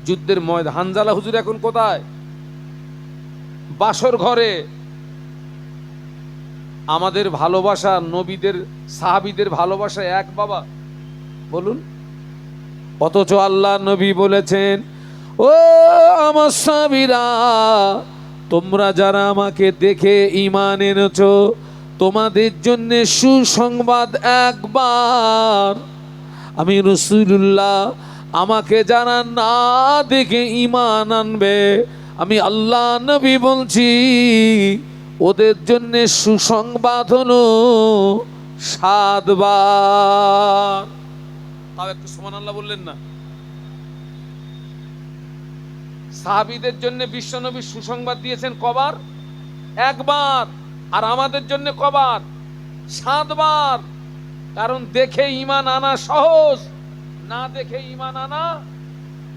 যুদ্ধের ময়দান। হানজালা হুজুর এখন কোথায়? বাসর ঘরে। আমাদের ভালোবাসা, নবীদের সাহাবীদের ভালোবাসা এক বাবা, বলুন। অথচ আল্লাহ নবী বলেছেন, ও আমার সাহাবীরা, তোমরা যারা আমাকে দেখে ঈমান এনেছো, তোমাদের জন্য সুসংবাদ একবার। আমি রাসূলুল্লাহ, আমাকে যারা না দেখে ঈমান আনবে, আমি আল্লাহ নবী বলছি, ওদের জন্য সুসংবাদ হলো 7 বার। তাও একটু সুবহানাল্লাহ বললেন না? সাহাবীদের জন্য বিশ্বনবী সুসংবাদ দিয়েছেন কবার? একবার। আর আমাদের জন্য কবার? 7 বার। কারণ দেখে ঈমান আনা সহজ, না দেখে ঈমান আনা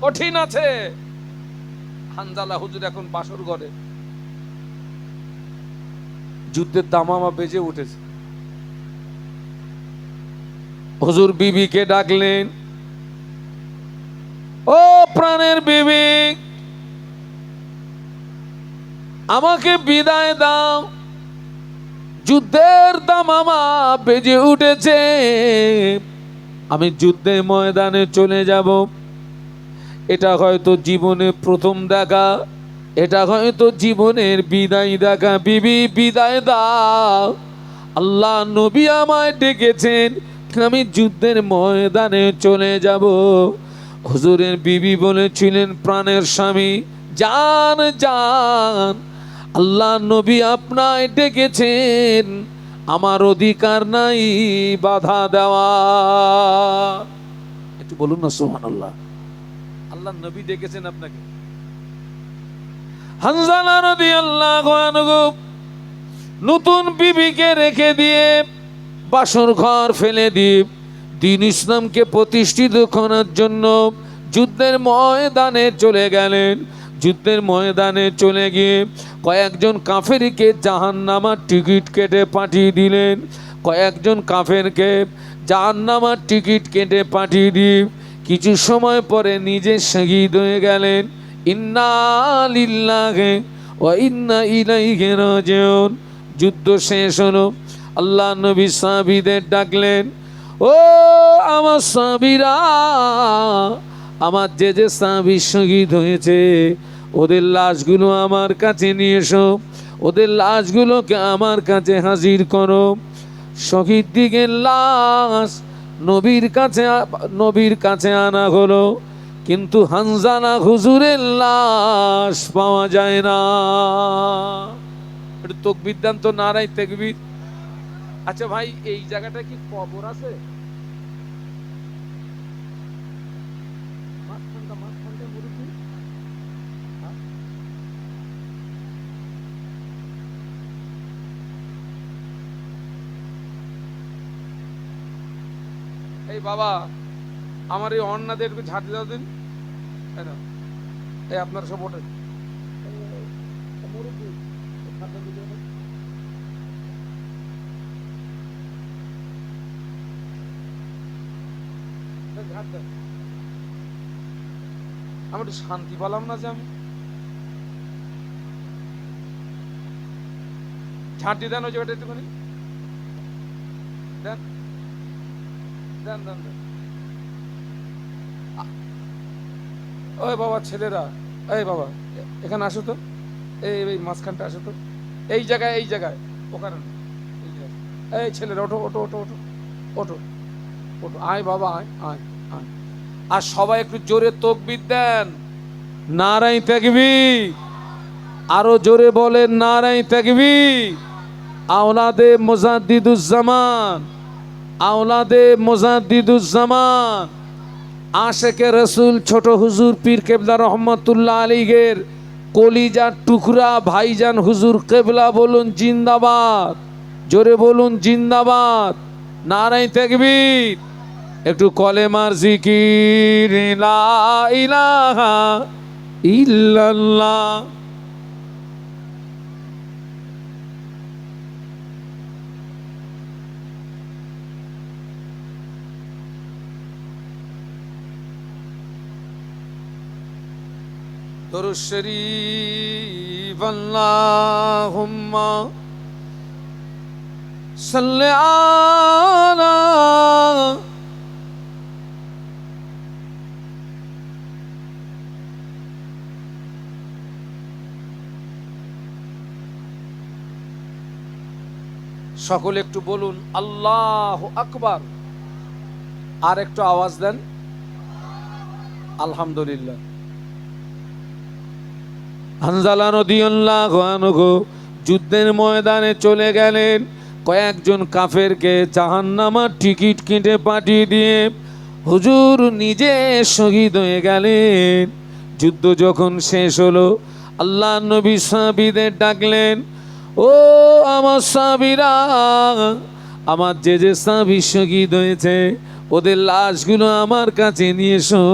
কঠিন আছে। হানজালা হুজুর এখন বাসর ঘরে, যুদ্ধের দামামা বেজে উঠেছে। হুজুর বিবিকে ডাকলেন, ও প্রাণের বিবি, আমাকে বিদায় দাও, যুদ্ধের দামামা বেজে উঠেছে, আমি যুদ্ধের ময়দানে চলে যাব। এটা হয়তো জীবনে প্রথম দেখা, এটা হয়তো জীবনের বিদায় দেখা। বিবি বিদায় দাও, আল্লাহ নবী আমায় ডেকেছেন, আমি যুদ্ধের ময়দানে চলে যাব। হুজুরের বিবি বলেছিলেন, প্রাণের স্বামী, জান জান, আল্লাহ নবী আপনায় ডেকেছেন, আমার অধিকার নাই বাধা দেওয়া। একটু বলুন না সুবহানাল্লাহ। আল্লাহ নবী ডেকেছেন আপনাকে। হানজালা রাদিয়াল্লাহু আনহু নতুন বিবিকে রেখে দিয়ে, বাসর ঘর ফেলে দিয়ে, দ্বীন ইসলামকে প্রতিষ্ঠিত করার জন্য যুদ্ধের ময়দানে চলে গেলেন। যুদ্ধের ময়দানে চলে গিয়ে কয়েকজন কাফেরকে জাহান্নামার টিকিট কেটে পাঠিয়ে দিলেন। কয়েকজন কাফেরকে জাহান্নামার টিকিট কেটে পাঠিয়ে দিয়ে কিছু সময় পরে নিজে শহীদ হয়ে গেলেন। ইন্না লিল্লাহি ওয়া ইন্না ইলাইহি রাজিউন। যুদ্ধ শেষ হলো। আল্লাহ নবী সাহাবীদের ডাকলেন, ও আমার সাহাবীরা, আমার যে যে সাহাবী শহীদ হয়েছে, ওদের লাশগুলো আমার কাছে নিয়ে এসো, ওদের লাশগুলোকে আমার কাছে হাজির করো। শহীদ দিগের লাশ নবীর কাছে আনা হলো, কিন্তু হানজালা হুজুরের লাশ পাওয়া যায় না। একটু তাকবীর দেন তো, নারায়ে তাকবীর। আচ্ছা ভাই, এই জায়গাটা কি কবর আছে? এই বাবা, আমার এই অন্নাদের একটু ঝাঁটি দাও দিন। এই আপনার সব ওঠেন। আমি একটু শান্তি পেলাম না যে আমি। ঝাঁটি দেন ওই জায়গাটা একটুখানি দেন, দেন দেন দেন। ওই বাবা ছেলেরা, এই বাবা এখানে আসো তো, এই মাঝখানটা আসো তো, এই জায়গায় ওখানে না, এই জায়গায়। এই ছেলেরা ওঠো ওঠো ওঠো ওঠো ওঠো ওঠো, আয় বাবা আয় আয় আয়। আর সবাই একটু জোরে তাকবীর দেন, নারায়ে তাকবীর। আরো জোরে বলেন, নারায়ে তাকবীর। আওলাদে মুজাদ্দিদুজ্জামান, আওলাদে মুজাদ্দিদুজ্জামান, আশেকে রসুল ছোট হুজুর পীর কেবলা রহমতুল্লাহ আলাইহির কলিজার টুকরা ভাইজান হুজুর কেবলা বলুন জিন্দাবাদ, জোরে বলুন জিন্দাবাদ, নারায়ে তাকবীর। একটু কলেমার জিকির, লা ইলাহা ইল্লাল্লাহ। দরুদ শরীফ আল্লাহুম্মা সাল্লি আলা সকলে একটু বলুন আল্লাহু আকবার, আর একটু আওয়াজ দেন আলহামদুলিল্লাহ। হানজালা রাদিয়াল্লাহু আনহু যুদ্ধের ময়দানে চলে গেলেন, কয়েকজন কাফেরকে জাহান্নামের টিকিট কিনে পাঠিয়ে দিয়ে হুজুর নিজে শহীদ হয়ে গেলেন। যুদ্ধ যখন শেষ হলো, আল্লাহ নবী সাহাবীদের ডাকলেন, ও আমার সাহাবীরা, আমার যে যে সাহাবী শহীদ হয়েছে ওদের লাশগুলো আমার কাছে নিয়ে এসো।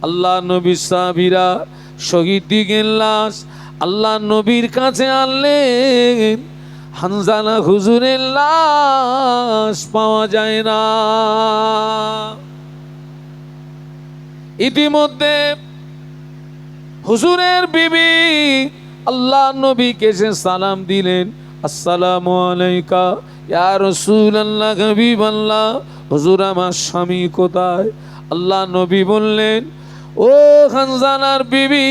আল্লাহ নবীর সাহাবীরা শহীদ দিগের লাশ আল্লাহ নবীর কাছে আনলেন। হানজালা হুজুরের লাশ পাওয়া যায় না। ইতিমধ্যে হুজুরের বিবি আল্লাহ নবীকে এসে সালাম দিলেন, আসসালামু আলাইকা ইয়া রাসূলুল্লাহ, হাবিবাল্লাহ, হুজুর আমার স্বামী কোথায়? আল্লাহ নবী বললেন, ও হানজালার বিবি,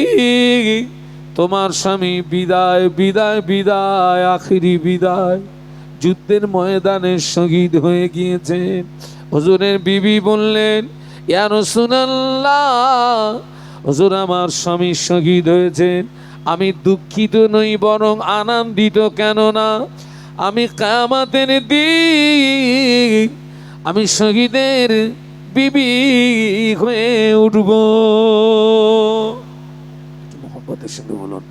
তোমার স্বামী বিদায় বিদায় বিদায়, আখিরি বিদায়, যুদ্ধের ময়দানে শহীদ হয়ে গিয়েছেন। হুজুরের বিবি বললেন, ইয়া রাসূলুল্লাহ, হুজুর আমার স্বামী শহীদ হয়েছেন। আমি দুঃখিত নই, বরং আনন্দিত। কেননা আমি কিয়ামতের দিন আমি শহীদের বিবি হয়ে উঠব। মোহব্বতের সঙ্গে বলুন,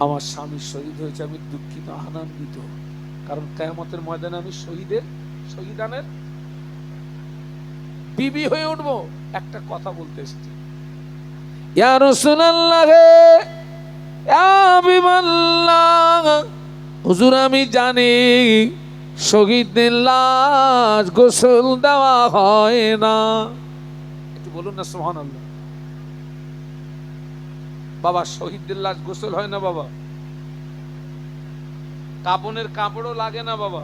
আমার স্বামী শহীদ হয়েছে, আমি দুঃখিত আনন্দিত, কারণ কিয়ামতের ময়দানে আমি শহীদানের বিবি হয়ে উঠব। একটা কথা বলতে এসেছি, ইয়া রাসূলুল্লাহ, ইয়া হাবিবাল্লাহ, হুজুর আমি জানি শহীদদের লাশ গোসল দেওয়া হয় না। একটু বলুন না সুবহানাল্লাহ। বাবা, শহীদদের লাশ গোসল হয় না বাবা, কাপনের কাপড়ও লাগে না বাবা,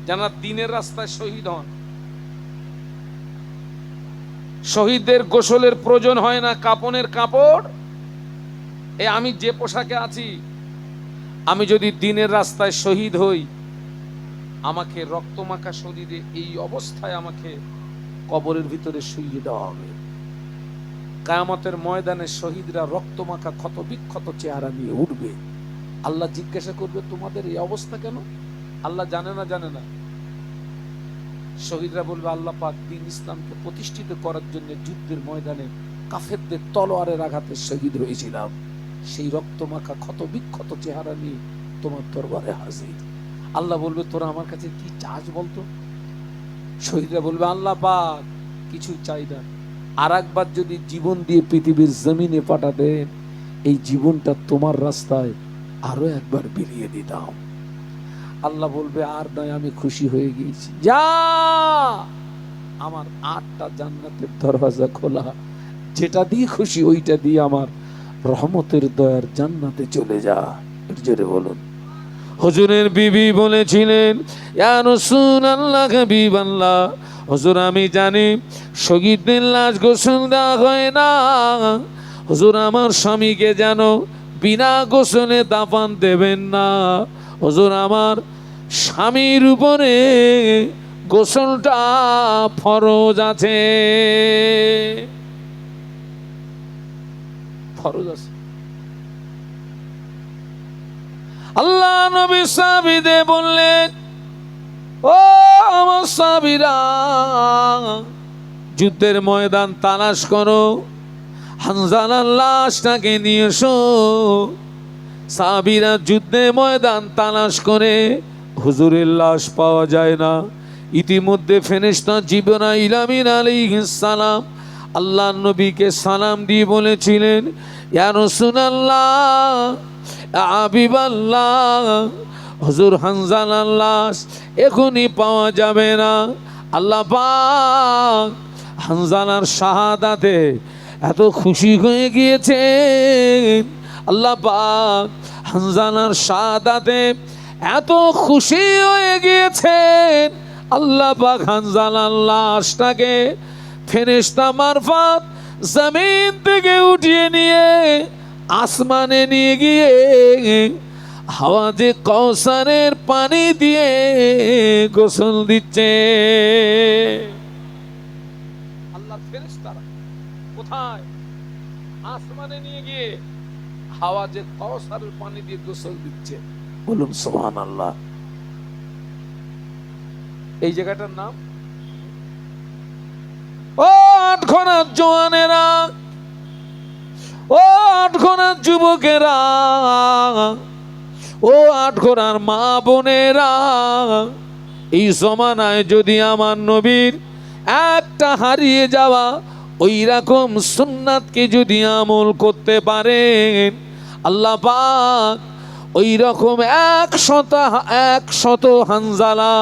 যারা দিনের রাস্তায় শহীদ হন। শহীদদের গোসলের প্রয়োজন হয় না, কাপনের কাপড়, আমি যে পোশাকে আছি, আমি যদি দিনের রাস্তায় শহীদ হই, আমাকে রক্তমাখা শরীরে এই অবস্থায় আমাকে কবরের ভিতরে শুইয়ে দেওয়া হবে। কিয়ামতের ময়দানে শহীদরা রক্তমাখা ক্ষত বিক্ষত চেহারা নিয়ে উঠবে। আল্লাহ জিজ্ঞাসা করবে, তোমাদের এই অবস্থা কেন? আল্লাহ জানে না? শহীদরা বলবে, আল্লাহ পাক দ্বীন ইসলামকে প্রতিষ্ঠিত করার জন্য যুদ্ধের ময়দানে কাফেরদের তলোয়ারের আঘাতে শহীদ হয়েছিলাম, সেই রক্তমাখা ক্ষত বিক্ষত চেহারা নিয়ে তোমার দরবারে হাজির। আল্লাহ বলবে, তোরা আমার কাছে কি চাস বলতো? শহীদরা বলবে, আল্লাহ পাক কিছু চাই না, আর একবার যদি জীবন দিয়ে পৃথিবীর জমিনে পাঠাতেন, এই জীবনটা তোমার রাস্তায় আরো একবার বিলিয়ে দিতাম। আল্লাহ বলবে, আর নয়, আমি খুশি হয়ে গিয়েছি, যা, আমার 8টা জান্নাতের দরওয়াজা খোলা, যেটা দিয়ে খুশি ওইটা দিয়ে আমার রহমতের দয়ার জান্নাতে চলে যা। এর জোরে বলুন। হুজুরের বিবি বলেছিলেন, ইয়া রাসূলুল্লাহ, হাবিবাল্লাহ, হুজুর আমি জানি শহীদদের লাশ গোসল দেওয়া হয় না। হুজুর আমার স্বামীকে যেন বিনা গোসলে দাফন দেবেন না। হুজুর আমার স্বামীর উপরে গোসলটা ফরজ আছে, ফরজ আছে। আল্লাহ নবী সাহাবীদের বললেন, ও আমার সাহাবীরা, যুদ্ধের ময়দান তালাশ করো, হানজালার লাশটাকে নিয়ে এসো। সাহাবীরা যুদ্ধের ময়দান তালাশ করে হুজুরের লাশ পাওয়া যায় না। ইতিমধ্যে ফেরেশতা জিবরাইল আমিন আলাইহিস সালাম আল্লাহ নবীকে সালাম দিয়ে বলেছিলেন, ইয়া রাসূলুল্লাহ, হাবিবাল্লাহ, হুজুর হানজালার লাশ এখনই পাওয়া যাবে না। আল্লাহ পাক হানজালার শাহাদাতে এত খুশি হয়ে গিয়েছে, আল্লাহ পাক হানজালার শাহাদাতে এত খুশি হয়ে গিয়েছেন, আল্লাহ পাক হানজালার লাশটাকে ফেরেশতা মারফত জমিন থেকে উঠিয়ে নিয়ে আসমানে নিয়ে গিয়ে হাওয়াজে কাউসারের পানি দিয়ে গোসল দিচ্ছে। আল্লাহ ফেরেশতারা কোথায়? আসমানে নিয়ে গিয়ে হাওয়াজে কাউসারের পানি দিয়ে গোসল দিচ্ছে। বলুন সুবহানাল্লাহ। এই জায়গাটার নাম, ও আটঘরার জওয়ানেরা, ও আটঘরার যুবকেরা, ও আটঘরার মা বোনেরা, এই জমানায় যদি আমার নবীর একটা হারিয়ে যাওয়া ওই রকম সুন্নাতকে যদি আমল করতে পারেন, আল্লাহ পাক ওই রকম 100 হানজালা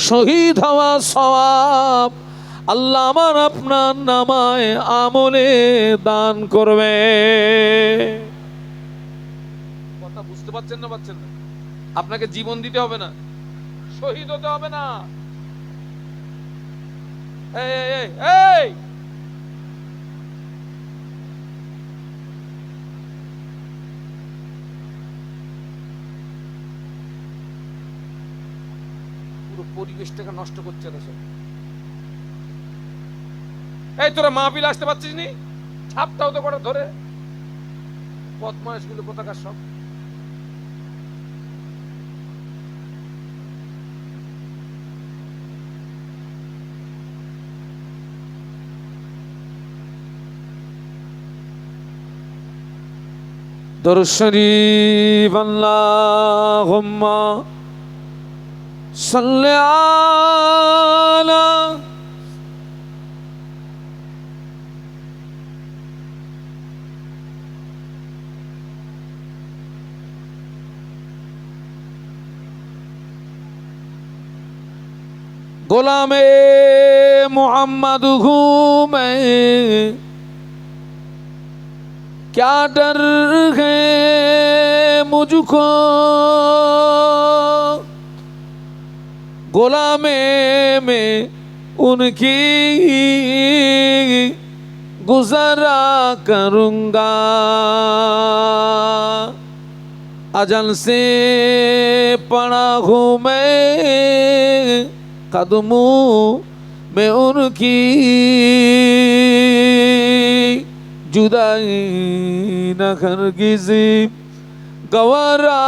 শহীদ হওয়া সওয়াব আল্লাহ আমার আপনার নামায় আমলে দান করবে। কথা বুঝতে পারছেন না? পারছেন না? আপনাকে জীবন দিতে হবে না, শহীদ হতে হবে না। এই এই এই পুরো পরিবেশটাকে নষ্ট করছে না সব। এই তোরা মাহফিল আসতে পারছিস নি? ছাপটাও তো করে ধরে বদমাইশ গুলো কোথাকার সব। দরুদ শরীফ আল্লাহুম্মা সাল্লি আলা गोलामे मोहम्मद हूँ मैं, क्या डर है मुझको, गोलामे में उनकी गुजारा करूँगा, अजल से पड़ा हूँ मैं कदमों में उनकी, जुदाई न हरगिज़ गवारा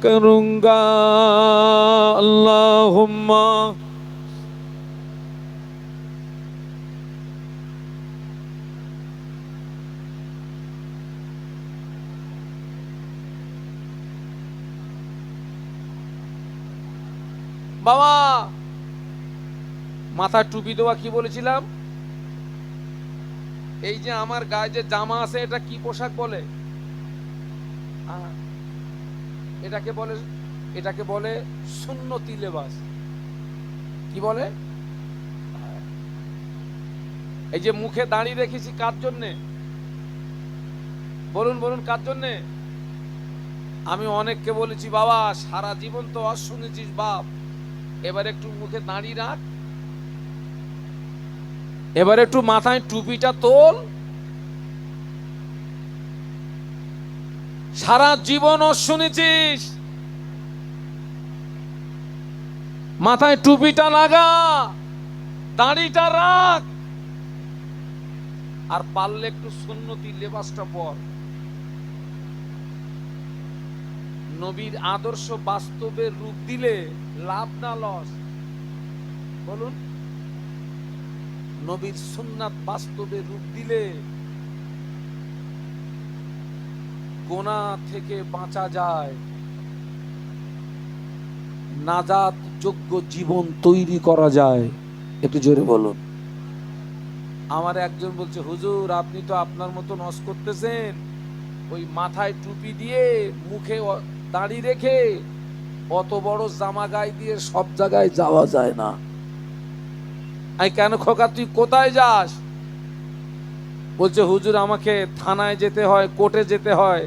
करूँगा। अल्लाहुम्मा বাবা মাথা টুপি দেওয়া কি বলেছিলাম? এই যে আমার গায়ে যে জামা আছে এটা কি পোশাক বলে? এটাকে বলে সুন্নতি লেবাস। কি বলে? এই যে মুখে দাড়ি রেখেছি কার জন্যে? বলুন বলুন কার জন্যে? আমি অনেককে বলেছি বাবা সারা জীবন তো আর শুনেছিস বাপ, এবার একটু মুখে দাঁড়ি রাখ, এবার একটু মাথায় টুপিটা তোল। সারা জীবন শুনেছিস, মাথায় টুপিটা লাগা, দাঁড়িটা রাখ, আর পারলে একটু সুন্নতি লেবাসটা পর। নবীর আদর্শ বাস্তবে রূপ দিলে লাভ না লস? বলুন। নবীর সুন্নাত বাস্তবে রূপ দিলে গোনা থেকে বাঁচা যায়, নাজাত যোগ্য জীবন তৈরি করা যায়। একটু জোরে বলুন। আমার একজন বলছে হুজুর আপনি তো আপনার মতো নস করতেছেন, ওই মাথায় টুপি দিয়ে মুখে দাড়ি রেখে অত বড় জামা গায়ে দিয়ে সব জায়গায় যাওয়া যায় না। আমি কেন খোকা তুই কোথায় যাস? বলছে হুজুর আমাকে থানায় যেতে হয়, কোর্টে যেতে হয়,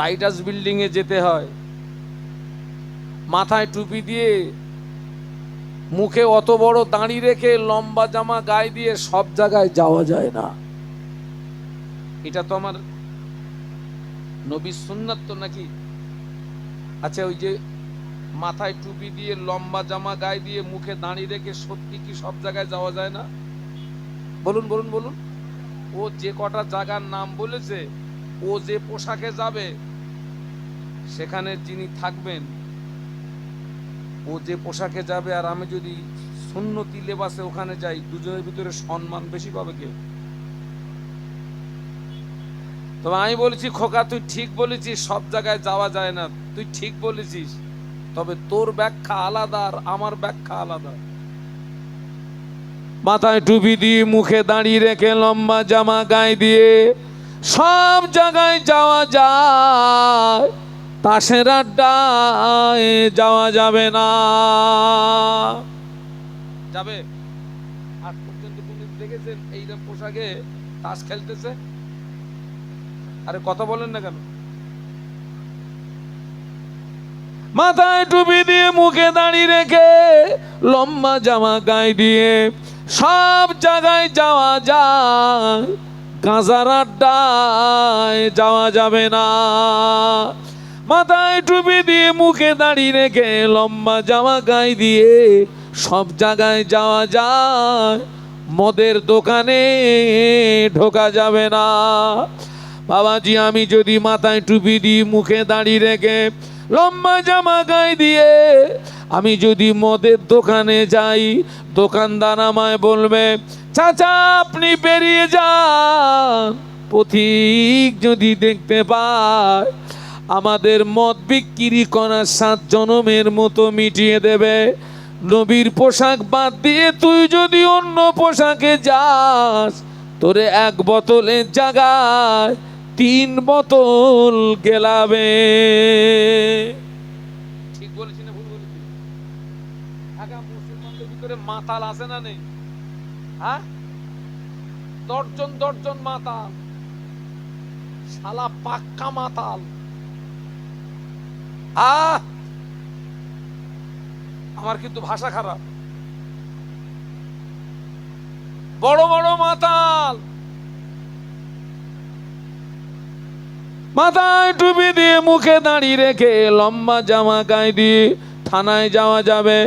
রাইটার্স বিল্ডিং এ যেতে হয়। মাথায় টুপি দিয়ে, মুখে অত বড় দাঁড়ি রেখে, লম্বা জামা গায়ে দিয়ে সব জায়গায় যাওয়া যায় না। এটা তো আমার নবীর সুন্নাত তো নাকি? আচ্ছা ওই যে মাথায় টুপি দিয়ে, লম্বা জামা গায়ে দিয়ে, মুখে দাঁড়ি রেখে সত্যি কি সব জায়গায় যাওয়া যায় না? বলুন বলুন বলুন। ও যে কটা জায়গার নাম বলেছে, ও যে পোশাকে যাবে, সেখানে যিনি থাকবেন, ও যে পোশাকে যাবে আর আমি যদি সুন্নতি লেবাসে ওখানে যাই, দুজনের ভিতরে সম্মান বেশি পাবে কে? তবে আমি বলেছি খোকা তুই ঠিক বলেছিস, সব জায়গায় যাওয়া যায় না, তুই ঠিক বলেছিস, তবে তোর ব্যাখ্যা আলাদা আর আমার ব্যাখ্যা আলাদা। মাথায় টুপি দিয়ে, মুখে দাঁড়ি রেখে, লম্বা জামা গায়ে দিয়ে সব জায়গায় যাওয়া যায়, তাসের আড্ডায় যাওয়া যাবে না। যাবে? আজ পর্যন্ত কোনদিন দেখেছেন এইরকম পোশাকে তাস খেলতেছে? আরে কথা বলেন না কেন? মাথায় টুপি দিয়ে, মুখে দাঁড়ি রেখে, লম্বা জামা গায়ে দিয়ে সব জায়গায় যাওয়া যায়, গাঁজার আড্ডায় যাওয়া যাবে না। মাথায় টুপি দিয়ে, মুখে দাঁড়ি রেখে, লম্বা জামা গায়ে দিয়ে সব জায়গায় যাওয়া যায়, মদের দোকানে ঢোকা যাবে না। বাবাজি আমি যদি মাথায় টুপি দিয়ে, মুখে দাঁড়ি রেখে, লম্বা জামা গায়ে দিয়ে আমি যদি মদের দোকানে যাই, দোকানদার আমায় বলবে চাচা আপনি বেরিয়ে যান, পথিক যদি দেখতে পায় আমাদের মদ বিক্রি করার 7 জনমের মতো মিটিয়ে দেবে। নবীর পোশাক বাদ দিয়ে তুই যদি অন্য পোশাকে যাস, তোরে 1 বোতলের জায়গায় 3 বোতল গেলাবে। ঠিক বলেছি না ভুল বলেছি? ঢাকা মুসলমানদের ভিতরে মাতাল আছে না নেই? হ্যাঁ, দর্জন মাতাল, শালা পাক্কা মাতাল। আমার কিন্তু ভাষা খারাপ। বড় বড় মাতাল, মাথায় টুপি দিয়ে, মুখে দাঁড়ি রেখে, লম্বা জামা গায়ে দিয়ে থানায় যাওয়া যাবে,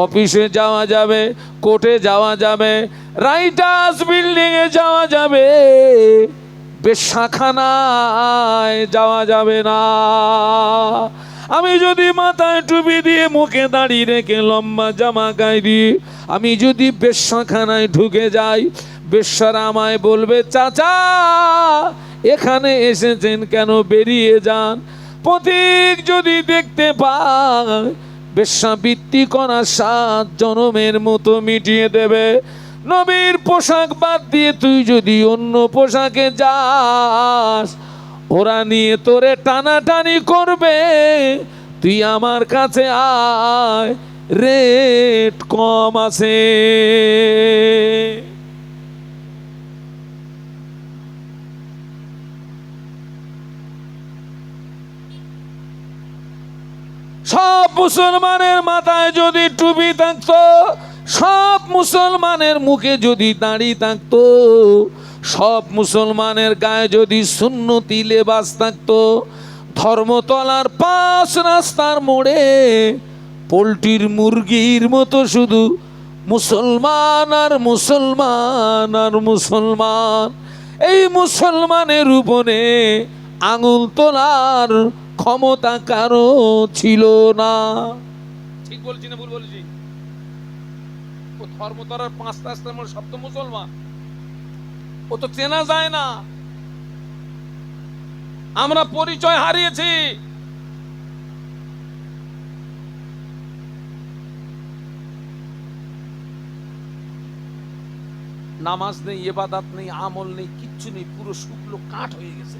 অফিসে যাওয়া যাবে, কোর্টে যাওয়া যাবে, রাইটার্স বিল্ডিং এ যাওয়া যাবে, বেশ্যাখানায় যাওয়া যাবে না। আমি যদি মাথায় টুপি দিয়ে, মুখে দাঁড়ি রেখে, লম্বা জামা গায়ে দিয়ে আমি যদি বেশ্যাখানায় ঢুকে যাই, বেশ্যারা আমায় বলবে চাচা এখানে এসেছেন কেন, বেরিয়ে যান। পথিক যদি দেখতে পায় বেশ্যাবৃত্তি করা 7 জনমের মতো মিটিয়ে দেবে। নবীর পোশাক বাদ দিয়ে তুই যদি অন্য পোশাকে যাস, ওরা নিয়ে তোরে টানাটানি করবে, তুই আমার কাছে আয়, রেট কম আছে। সব মুসলমানের মাথায় যদি টুপি থাকতো, সব মুসলমানের মুখে যদি দাড়ি থাকতো, সব মুসলমানের গায়ে যদি সুন্নতি লেবাস থাকতো, ধর্মতলার 5 রাস্তার মোড়ে পোল্ট্রির মুরগির মতো শুধু মুসলমান আর মুসলমান আর মুসলমান, এই মুসলমানের উপরে আঙুল তোলার ক্ষমতা কারো ছিল না। ঠিক বলছি না ভুল বলছি? ও ধর্মতলার 5 রাস্তার মোড়ে সব তো মুসলমান, ও তো চেনা যায় না। আমরা পরিচয় হারিয়েছি। নামাজ নেই, ইবাদত নেই, আমল নেই, কিচ্ছু নেই, পুরো শুকনো কাঠ হয়ে গেছে।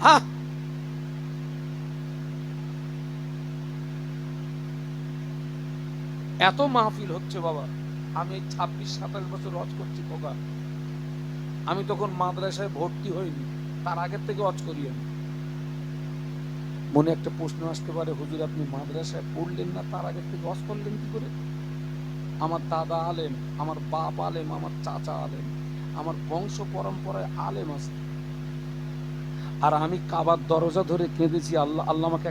হ্যাঁ, এত মাহফিল হচ্ছে বাবা, আমি 26-27 বছর হজ করছি খোকা। আমি তখন মাদ্রাসায় ভর্তি হইনি, তার আগের থেকে হজ করি আমি। মনে একটা প্রশ্ন আসতে পারে, হুজুর আপনি মাদ্রাসায় পড়লেন না, তার আগের থেকে হজ করলেন কি করে? আমার দাদা আলেম, আমার বাপ আলেম, আমার চাচা আলেম, আমার বংশ পরম্পরায় আলেম আছে। আর আমি কাবার দরজা ধরে কেঁদেছি, আল্লাহ আল্লাহ আমাকে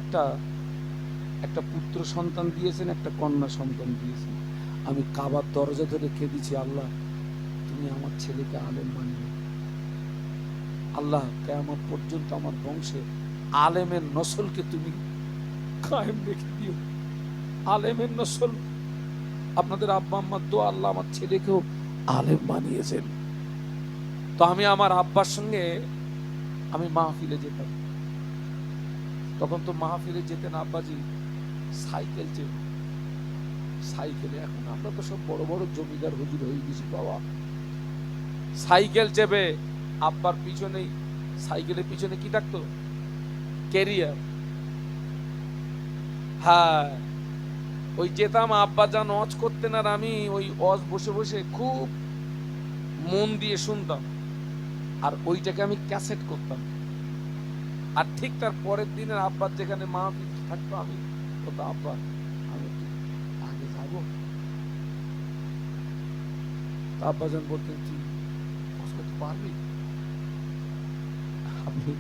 একটা পুত্র সন্তান দিয়েছেন, একটা কন্যা সন্তান দিয়েছেন। আমি কাবার দরজা ধরে কেঁদেছি, আল্লাহ তুমি আমার ছেলেকে আলেম বানিয়ে, আল্লাহ কিয়ামত পর্যন্ত আমার বংশে আলেমের নসলকে তুমি কায়েম রেখে দিও, আলেমের নসল। আপনাদের আব্বা আম্মার দোয়া, আল্লাহ আমার ছেলেকেও আলেম বানিয়েছেন। তো আমি আমার আব্বার সঙ্গে আমি মাহফিলে যেতাম। তখন তো মাহফিলে যেতেন আব্বাজি সাইকেল চেপে, সাইকেলে। এখন আমরা তো সব বড় বড় জমিদার হুজুর হয়ে গেছি বাবা। সাইকেল চেপে আব্বার পিছনেই, সাইকেলের পিছনে কি থাকতো? ক্যারিয়ার। হ্যাঁ, ওই যেতাম, আব্বা যান ওয়াজ করতেন আর আমি ওই ওয়াজ বসে বসে খুব মন দিয়ে শুনতাম, আর ওইটাকে আমি ক্যাসেট করতাম। আর ঠিক তার পরের দিনের আব্বার যেখানে মাহফিল থাকতো, আমি বলতাম আব্বা আমি একটু আগে যাবো। আব্বা যান বলতেন তুই ওয়াজ করতে পারবি? আপনি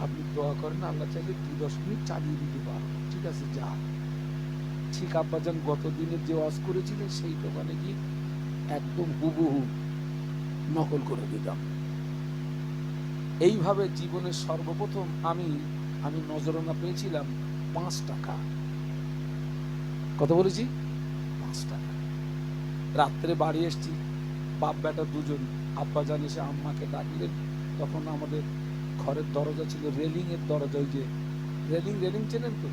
আপনি দোয়া করেন, আল্লাহ চাইলে 2-10 মিনিট চালিয়ে দিতে পারবো। ঠিক আছে যা। ঠিক আব্বাজান গত দিনের যে ওয়াজ করেছিলেন সেই দোকানে গিয়ে একদম হুবহু নকল করে দিতাম। এইভাবে জীবনের সর্বপ্রথম আমি নজরানা পেয়েছিলাম 5 টাকা। কত বলেছি? 5 টাকা। রাত্রে বাড়ি এসছি, বাপ বেটা দুজন। আব্বাজান এসে আম্মাকে ডাকলেন। তখন আমাদের ঘরের দরজা ছিল রেলিং এর দরজা, ওই যে রেলিং, রেলিং চেনেন তো?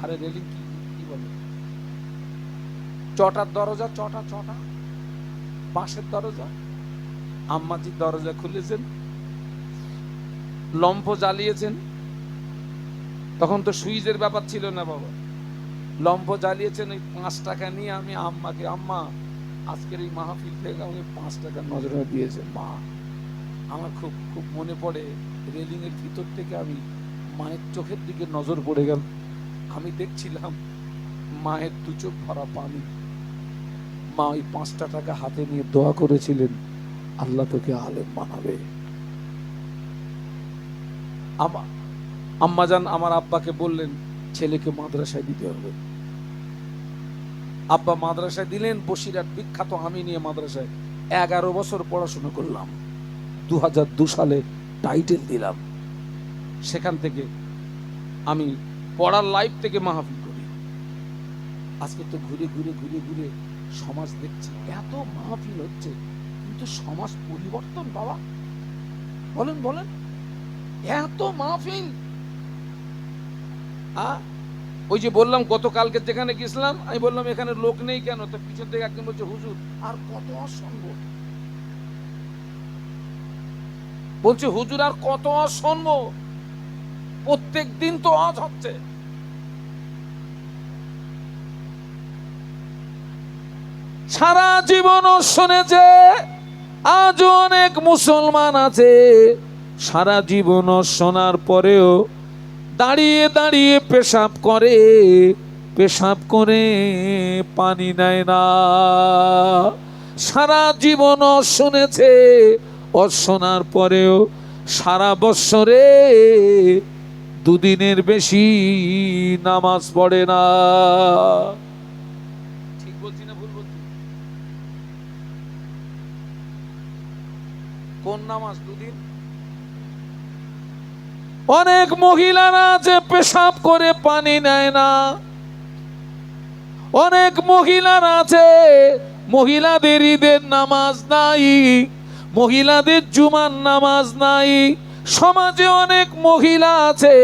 আরে রেলিং কি বলে, চটার দরজা, চটা চটা, বাঁশের দরজা। আম্মাজি দরজা খুলেছেন, লম্ফ জ্বালিয়েছেন। তখন তো সুইচের ব্যাপার ছিল না বাবা, লম্ফ জ্বালিয়েছেন। ওই 5 টাকা নিয়ে আমি আম্মাকে, আম্মা আজকের এই মাহফিল থেকে আমাকে 5 টাকা নজরে দিয়েছে মা। আমার খুব খুব মনে পড়ে, রেলিং এর ভিতর থেকে আমি মায়ের চোখের দিকে নজর পড়ে গেল। আমি দেখছিলাম মায়ের 2 চোখ ভরা পানি। মা ওই 5 টাকা হাতে নিয়ে দোয়া করেছিলেন, আল্লাহ তোকে আলেম বানাবে। আম্মাজান আমার আব্বাকে বললেন ছেলেকে মাদ্রাসায় দিতে হবে। আব্বা মাদ্রাসায় দিলেন, বসিরহাট বিখ্যাত আমিনিয়া মাদ্রাসায় 11 বছর পড়াশোনা করলাম। 2002 সালে টাইটেল দিলাম। সেখান থেকে আমি পড়ার লাইফ থেকে মাহফিল করি। আজকে তো ঘুরে ঘুরে ঘুরে ঘুরে সমাজ দেখছি, এত মাহফিল হচ্ছে, কিন্তু সমাজ পরিবর্তন বাবা, বলেন বলেন, এত মাহফিল। ওই যে বললাম গতকালকে যেখানে গেছিলাম, আমি বললাম এখানে লোক নেই কেন, তো পিছন থেকে একজন বলছে হুজুর আর কত অসম্ভব, বলছে হুজুর আর কত অসম্ভব, প্রত্যেক দিন তো আজ হচ্ছে। সারা জীবন শুনেছে, আজ অনেক মুসলমান আছে সারা জীবন শোনার পরেও দাঁড়িয়ে দাঁড়িয়ে পেশাব করে, পেশাব করে পানি নেয় না। সারা জীবন শুনেছে, অশোনার পরেও সারা বৎসরে 2 দিনের বেশি নামাজ পড়ে না। ঠিক বলছি না ভুল বলছি? কোন নামাজ 2 দিন? অনেক মহিলারা যে পেশাব করে পানি নেয় না, অনেক মহিলারা আছে মহিলাদের ঈদের নামাজ নাই, মহিলাদের জুমার নামাজ নাই। সমাজে অনেক মহিলা আছে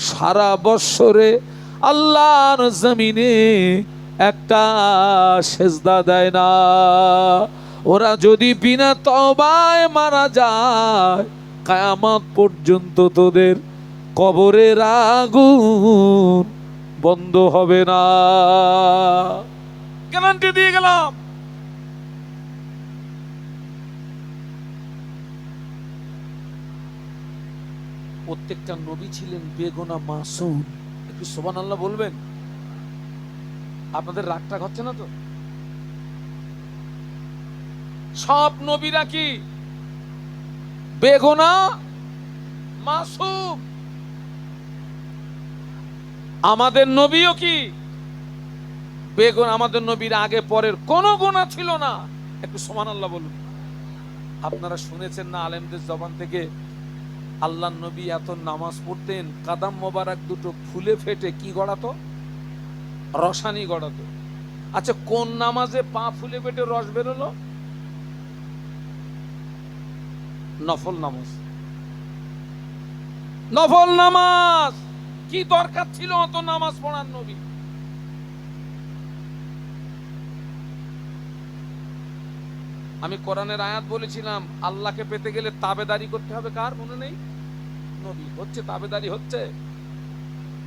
সারা বৎসরে আল্লাহর জমিনে একটা সেজদা দেয় না। ওরা যদি বিনা তওবায় মারা যায়, কিয়ামত পর্যন্ত তোদের কবরের আগুন বন্ধ হবে না। গ্যারান্টি দিয়ে গেলাম। প্রত্যেকটা নবী ছিলেন বেগুনা মাসুম। একটু সুবহানাল্লাহ বলবেন। আপনাদের রাগটা হচ্ছে না তো? সব নবীরা কি বেগুনা মাসুম? আমাদের নবীও কি বেগুন? আমাদের নবীর আগে পরের কোনো গুনাহ ছিল না। একটু সুবহানাল্লাহ বলুন। আপনারা শুনেছেন না আলেমদের জবান থেকে, আল্লাহর নবী এত নামাজ পড়তেন, কাদাম মোবারক দুটো ফুলে ফেটে কি গড়াতো? রসানি গড়াতো। আচ্ছা, কোন নামাজে পা ফুলে ফেটে রস বেরোলো? নফল নামাজ। নফল নামাজ। কি দরকার ছিল অত নামাজ পড়ার নবী? আমি কোরআনের আয়াত বলেছিলাম, আল্লাহকে পেতে গেলে তাবেদারি করতে হবে কার? মনে নেই? নবী হচ্ছে তাবেদারি হচ্ছে।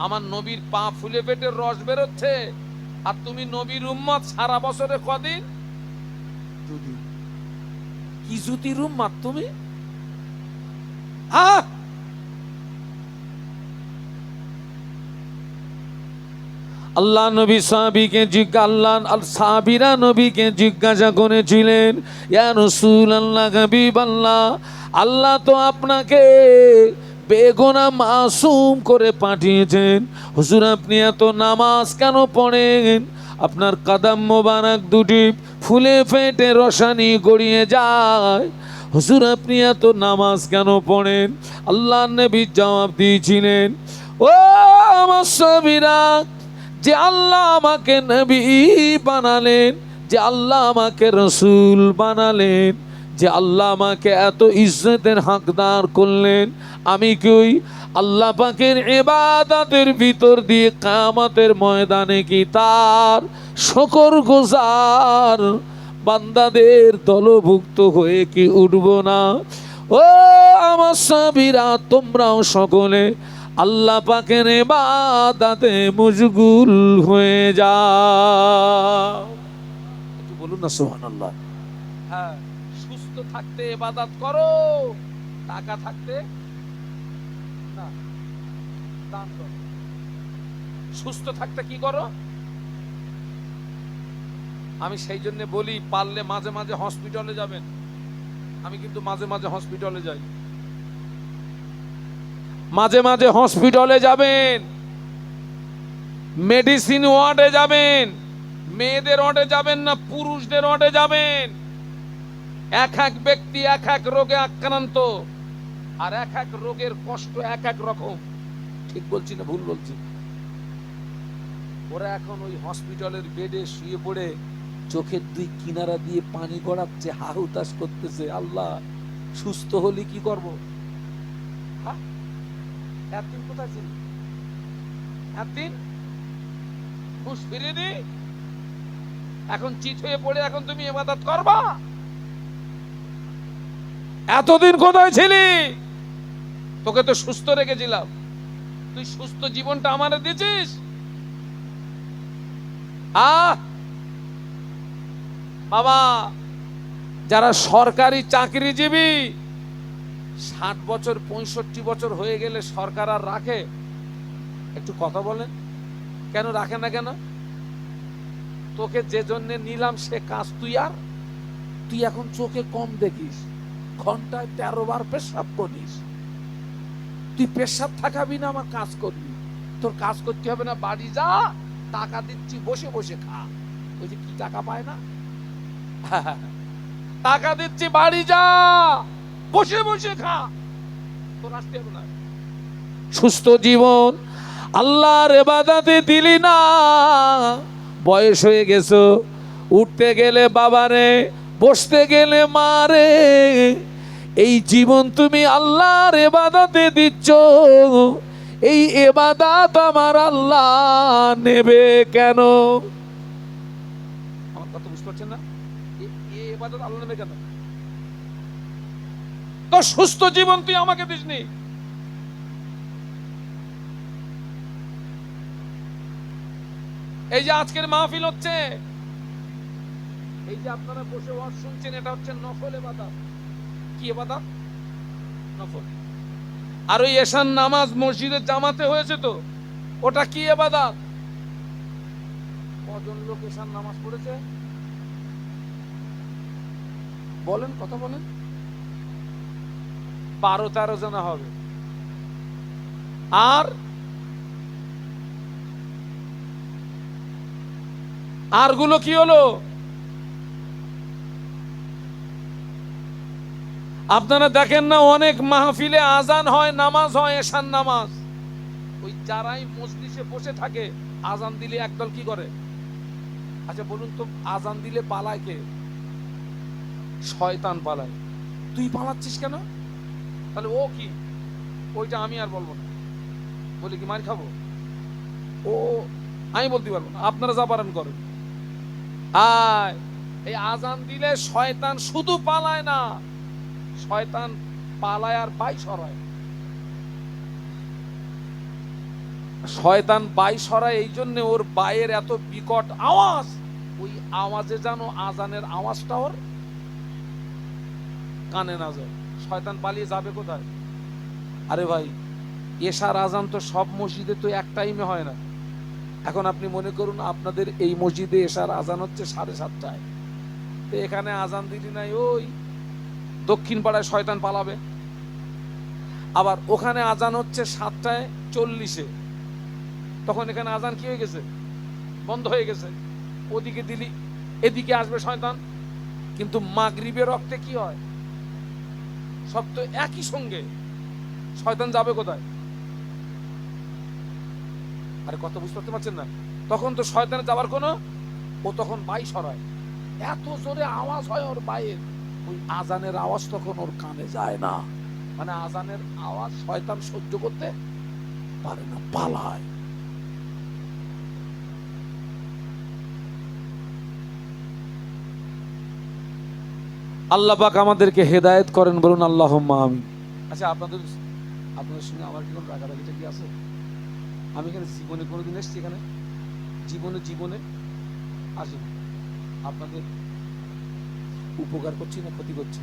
আমার নবীর পা ফুলে পেটে রস বেরোচ্ছে, আর তুমি নবীর উম্মত সারা বছরে কদিন? দুদিন। কি জুতির উম্মত তুমি? হ্যাঁ, আল্লাহ নবী সাহাবীকে সাহাবীরা নবীকে জিজ্ঞাসা করেছিলেন, ইয়া রাসূলুল্লাহ, হাবিবাল্লাহ, আল্লাহ তো আপনাকে বেগুনা মাসুম করে পাঠিয়েছেন, হুজুর আপনি এত নামাজ কেন পড়েন? আপনার কাদাম মোবারক দুটি ফুলে ফেটে রসানি গড়িয়ে যায়, হুজুর আপনি এত নামাজ কেন পড়েন? আল্লাহ নবী জবাব দিয়েছিলেন, ও আমার সাহাবীরা, যে আল্লাহ আমাকে নবী বানালেন, যে আল্লাহ আমাকে রসুল বানালেন, যে আল্লাহ আমাকে এত ইজ্জতের হকদার করলেন, আমি কি ওই আল্লাহ পাকের ইবাদতের ভিতর দিয়ে কিয়ামতের ময়দানে কি তার শুকরগুজার বান্দাদের দলভুক্ত হয়ে কি উঠব না? ও আমার সাহাবীরা, তোমরাও সকলে আল্লাহ পাকের ইবাদতে মশগুল হয়ে যাও। একটু বলুন না সুবহানাল্লাহ। হ্যাঁ, সুস্থ থাকতে ইবাদত করো, টাকা থাকতে না দান করো। সুস্থ থাকতে কি করো? আমি সেই জন্য বলি, পারলে মাঝে মাঝে হসপিটালে যাবেন। আমি কিন্তু মাঝে মাঝে হসপিটালে যাই। মাঝে মাঝে হসপিটালে যাবেন, মেডিসিন ওয়ার্ডে যাবেন, মেয়েদের ওয়ার্ডে যাবেন না, পুরুষদের ওয়ার্ডে যাবেন। এক এক ব্যক্তি এক এক রোগে আক্রান্ত, আর এক এক রোগের কষ্ট এক এক রকম। ঠিক বলছি না ভুল বলছি? ওরা এখন ওই হসপিটালের বেডে শুয়ে পড়ে চোখের দুই কিনারা দিয়ে পানি গড়াচ্ছে, হাহুতাশ করতেছে, আল্লাহ সুস্থ হলে কি করব? এতদিন কোথায় ছিল? এতদিন হুঁশ ফিরেনি, এখন চিত হয়ে পড়ে এখন তুমি ইবাদত করবা? এতদিন কোথায় ছিলি? তোকে তো সুস্থ রেখেছিলাম, তুই সুস্থ জীবনটা আমারে দিয়েছিস। বাবা, যারা সরকারি চাকরিজীবী, 60 বছর 65 বছর হয়ে গেলে সরকার আর রাখে? একটু কথা বলেন, কেন রাখে না? কেন? তোকে যে জন্য নিলাম সে কাজ তুই এখন চোখে কম দেখিস, ঘন্টায় 13 বার পেশাব করিস। তুই পেশাব থাকাবি না, আমার কাজ করবি। তোর কাজ করতে হবে না, বাড়ি যা, টাকা দিচ্ছি, বসে বসে খা। ওই যে কি টাকা পায় না, টাকা দিচ্ছি, বাড়ি যা, বসে বসে খা, তোর আসতে হবে না। সুস্থ জীবন আল্লাহর ইবাদতে দিলি না, বয়স হয়ে গেছো, উঠতে গেলে বাবারে, বসতে গেলে মারে, এই জীবন তুমি আল্লাহর ইবাদতে দিচ্ছ, এই ইবাদত আমার আল্লাহ নেবে কেন? আমার কথা বুঝতে পারছেন না? এই ইবাদত আল্লাহ নেবে কেন? তো সুস্থ জীবন তুই আমাকে দিসনি। এই যে আজকের মাহফিল হচ্ছে, এই যে আপনারা বসে ওয়াজ শুনছেন, এটা হচ্ছে নফল ইবাদত। কি ইবাদত? নফল। আর ওই এশার নামাজ মসজিদের জামাতে হয়েছে তো, ওটা কি ইবাদত? কজন লোক এশার নামাজ পড়েছে বলেন, কথা বলেন। 12-13 জনা হবে। আর গুলো কি হলো? আপনারা দেখেন না, অনেক মাহফিলে আজান হয়, নামাজ হয়, এশার নামাজ। ওই যারাই মজলিসে বসে থাকে, আজান দিলে একদল কি করে? আচ্ছা বলুন তো, আজান দিলে পালায় কে? শয়তান পালায়। তুই পালাচ্ছিস কেন? তাহলে ও কি? ওইটা আমি আর বলবো না। বলি কি মার খাবো? ও আমি বলতে পারবো না, আপনারা যা পারেন করেন। এই আজান দিলে শয়তান শুধু পালায় না, শয়তান পালায় আর বাই সরায়। শয়তান বাই সরায় এই জন্য, ওর বাইয়ের এত বিকট আওয়াজ, ওই আওয়াজে যেন আজানের আওয়াজটা ওর কানে না যায়। শয়তান পালিয়ে যাবে কোথায়? আরে ভাই, এশার আজান তো সব মসজিদে তো এক টাইমে হয় না। এখন আপনি মনে করুন আপনাদের এই মসজিদে এশার আজান হচ্ছে 7:30টায়, তো এখানে আজান দিলি নাই, ওই দক্ষিণ পাড়ায় শয়তান পালাবে। আবার ওখানে আজান হচ্ছে 7:40, তখন এখানে আজান কি হয়ে গেছে? বন্ধ হয়ে গেছে। ওদিকে দিলি এদিকে আসবে শয়তান। কিন্তু মাগরিবের রক্তে কি হয়? সব তো একই সঙ্গে, শয়তান যাবে কোথায়? আরে কত বুঝতে পারছেন না? তখন তো শয়তানের যাবার কোনো, ও তখন বাই সরায়, এত জোরে আওয়াজ হয় ওর বাইয়ের, ওই আজানের আওয়াজ তখন ওর কানে যায় না। মানে আজানের আওয়াজ শয়তান সহ্য করতে পারে না, পালায়। আল্লাহ পাক আমাদেরকে হেদায়েত করেন, বলুন আল্লাহুম্মা আমিন। আচ্ছা আপনাদের সঙ্গে আমার কি কোনো রাগারাগিটা কি আছে? আমি এখানে জীবনে কোনোদিন এসেছি? এখানে জীবনে আসেন। আপনাদের উপকার করছি না ক্ষতি করছি?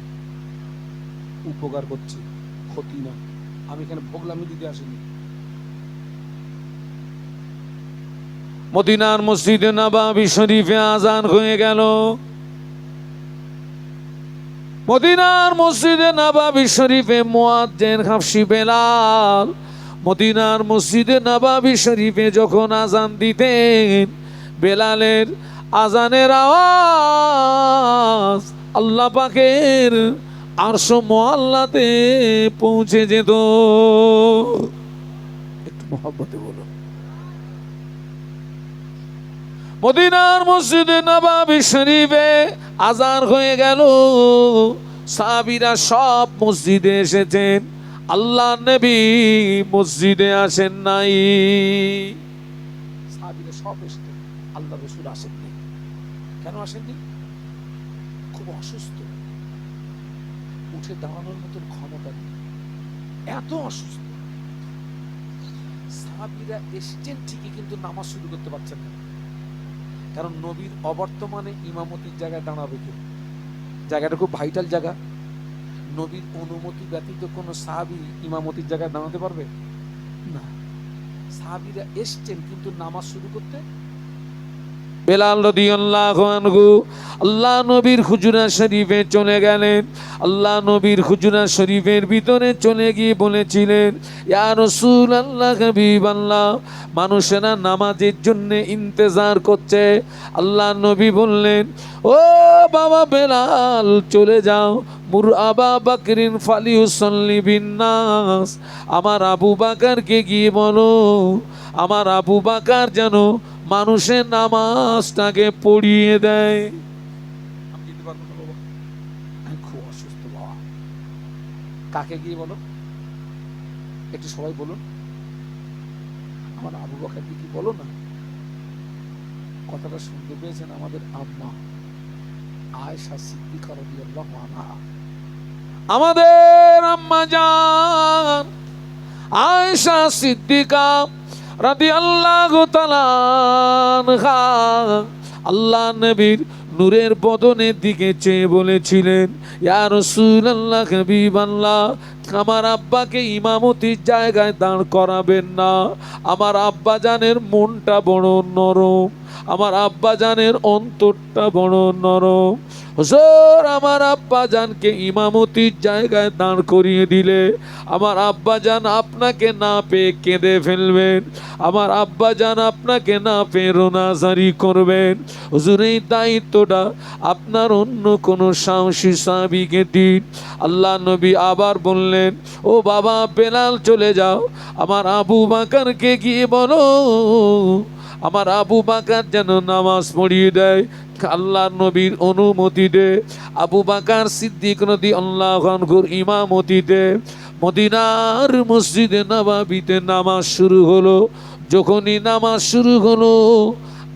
উপকার করছি, ক্ষতি না। আমি এখানে ভোগলামি দিতে আসিনি। মদিনার মসজিদে নববী শরীফে আজান হয়ে গেল। মদিনার মসজিদে নববী শরীফে মুয়াজ্জিন হাফসি বেলাল মদিনার মসজিদে নববী শরীফে যখন আজান দিতেন, বেলালের আজানের আওয়াজ আল্লাহ পাকের আরশ মুআল্লাতে পৌঁছে যেত। একটু মহব্বতে বলো। মদিনার মসজিদে নববী শরীফে আজান হয়ে গেল। সাহাবীরা সব মসজিদে এসেছেন, আল্লাহ নবী মসজিদে আসেন নাই। সাহাবীরা সব এসেছেন, আল্লাহ রাসূল আসেননি। কেন আসেননি? খুব অসুস্থ, উঠে দাঁড়ানোর মতো ক্ষমতা নেই, এত অসুস্থ। সাহাবীরা এসেছেন ঠিকই, কিন্তু নামাজ শুরু করতে পারছেন না। কারণ নবীর অবর্তমানে ইমামতির জায়গায় দাঁড়াবে কে? জায়গাটা খুব ভাইটাল জায়গা। নবীর অনুমতি ব্যতীত কোনো সাহাবী ইমামতির জায়গায় দাঁড়াতে পারবে না। সাহাবীরা এসছেন কিন্তু নামাজ শুরু করতে। বেলাল রাদিয়াল্লাহু আনহু আল্লাহ নবীর হুজরা শরীফে চলে গেলেন। আল্লাহ নবীর হুজরা শরীফের ভিতরে চলে গিয়ে বলেছিলেন, ইয়া রাসূলুল্লাহ, হাবিবাল্লাহ, মানুষেরা নামাজের জন্য ইন্তজার করছে। আল্লাহ নবী বললেন, ও বাবা বেলাল, চলে যাও, মুর আবা বকরিন ফালিউসাল্লি বিন্নাস, আমার আবু বকরকে গিয়ে বলো, আমার আবু বকর যেন মানুষের নামাজটাকে পড়িয়ে দেয়। আমি যেতে পারবো না বাবা, আমি খুব অসুস্থ বাবা। কাকে গিয়ে বলো? একটু সবাই বলুন, আমার আবু বকরকে কি বলো না। কথাটা শুনতে পেয়েছেন আমাদের আম্মা আয়েশা সিদ্দিকা রাদিয়াল্লাহু আনহা, আমাদের আম্মা জান আয়েশা সিদ্দিকা রাদিয়াল্লাহু তাআলা আনহা আল্লাহ নবীর নূরের বদনের দিকে চেয়ে বলেছিলেন, ইয়া রাসূলুল্লাহ, হাবিবাল্লাহ, আমার আব্বাকে ইমামতির জায়গায় দাঁড় করাবেন না। আমার আব্বাজানের মনটা বড় নরম, আমার আব্বাজানের অন্তরটা বড় নরম। হুজুর, আমার আব্বাজানকে ইমামতির জায়গায় দাঁড় করিয়ে দিলে আমার আব্বাজান আপনাকে না পেয়ে কেঁদে ফেলবেন, আমার আব্বাজান আপনাকে না পেয়ে রোনাজারি করবেন। হুজুর, এই দায়িত্বটা আপনার অন্য কোনো সাহসী সাহাবীকে দিন। আল্লাহ নবী আবার বললেন, ও বাবা বেলাল, চলে যাও, আমার আবু বকরকে গিয়ে বলো আমার আবু বকর যেন নামাজ পড়িয়ে দেয়। আল্লাহ নবীর অনুমতিতে আবু বকর সিদ্দিক রাদিয়াল্লাহু আনহুর ইমামতিতে মদিনার মসজিদে নববীতে নামাজ শুরু হলো। যখনই নামাজ শুরু হলো,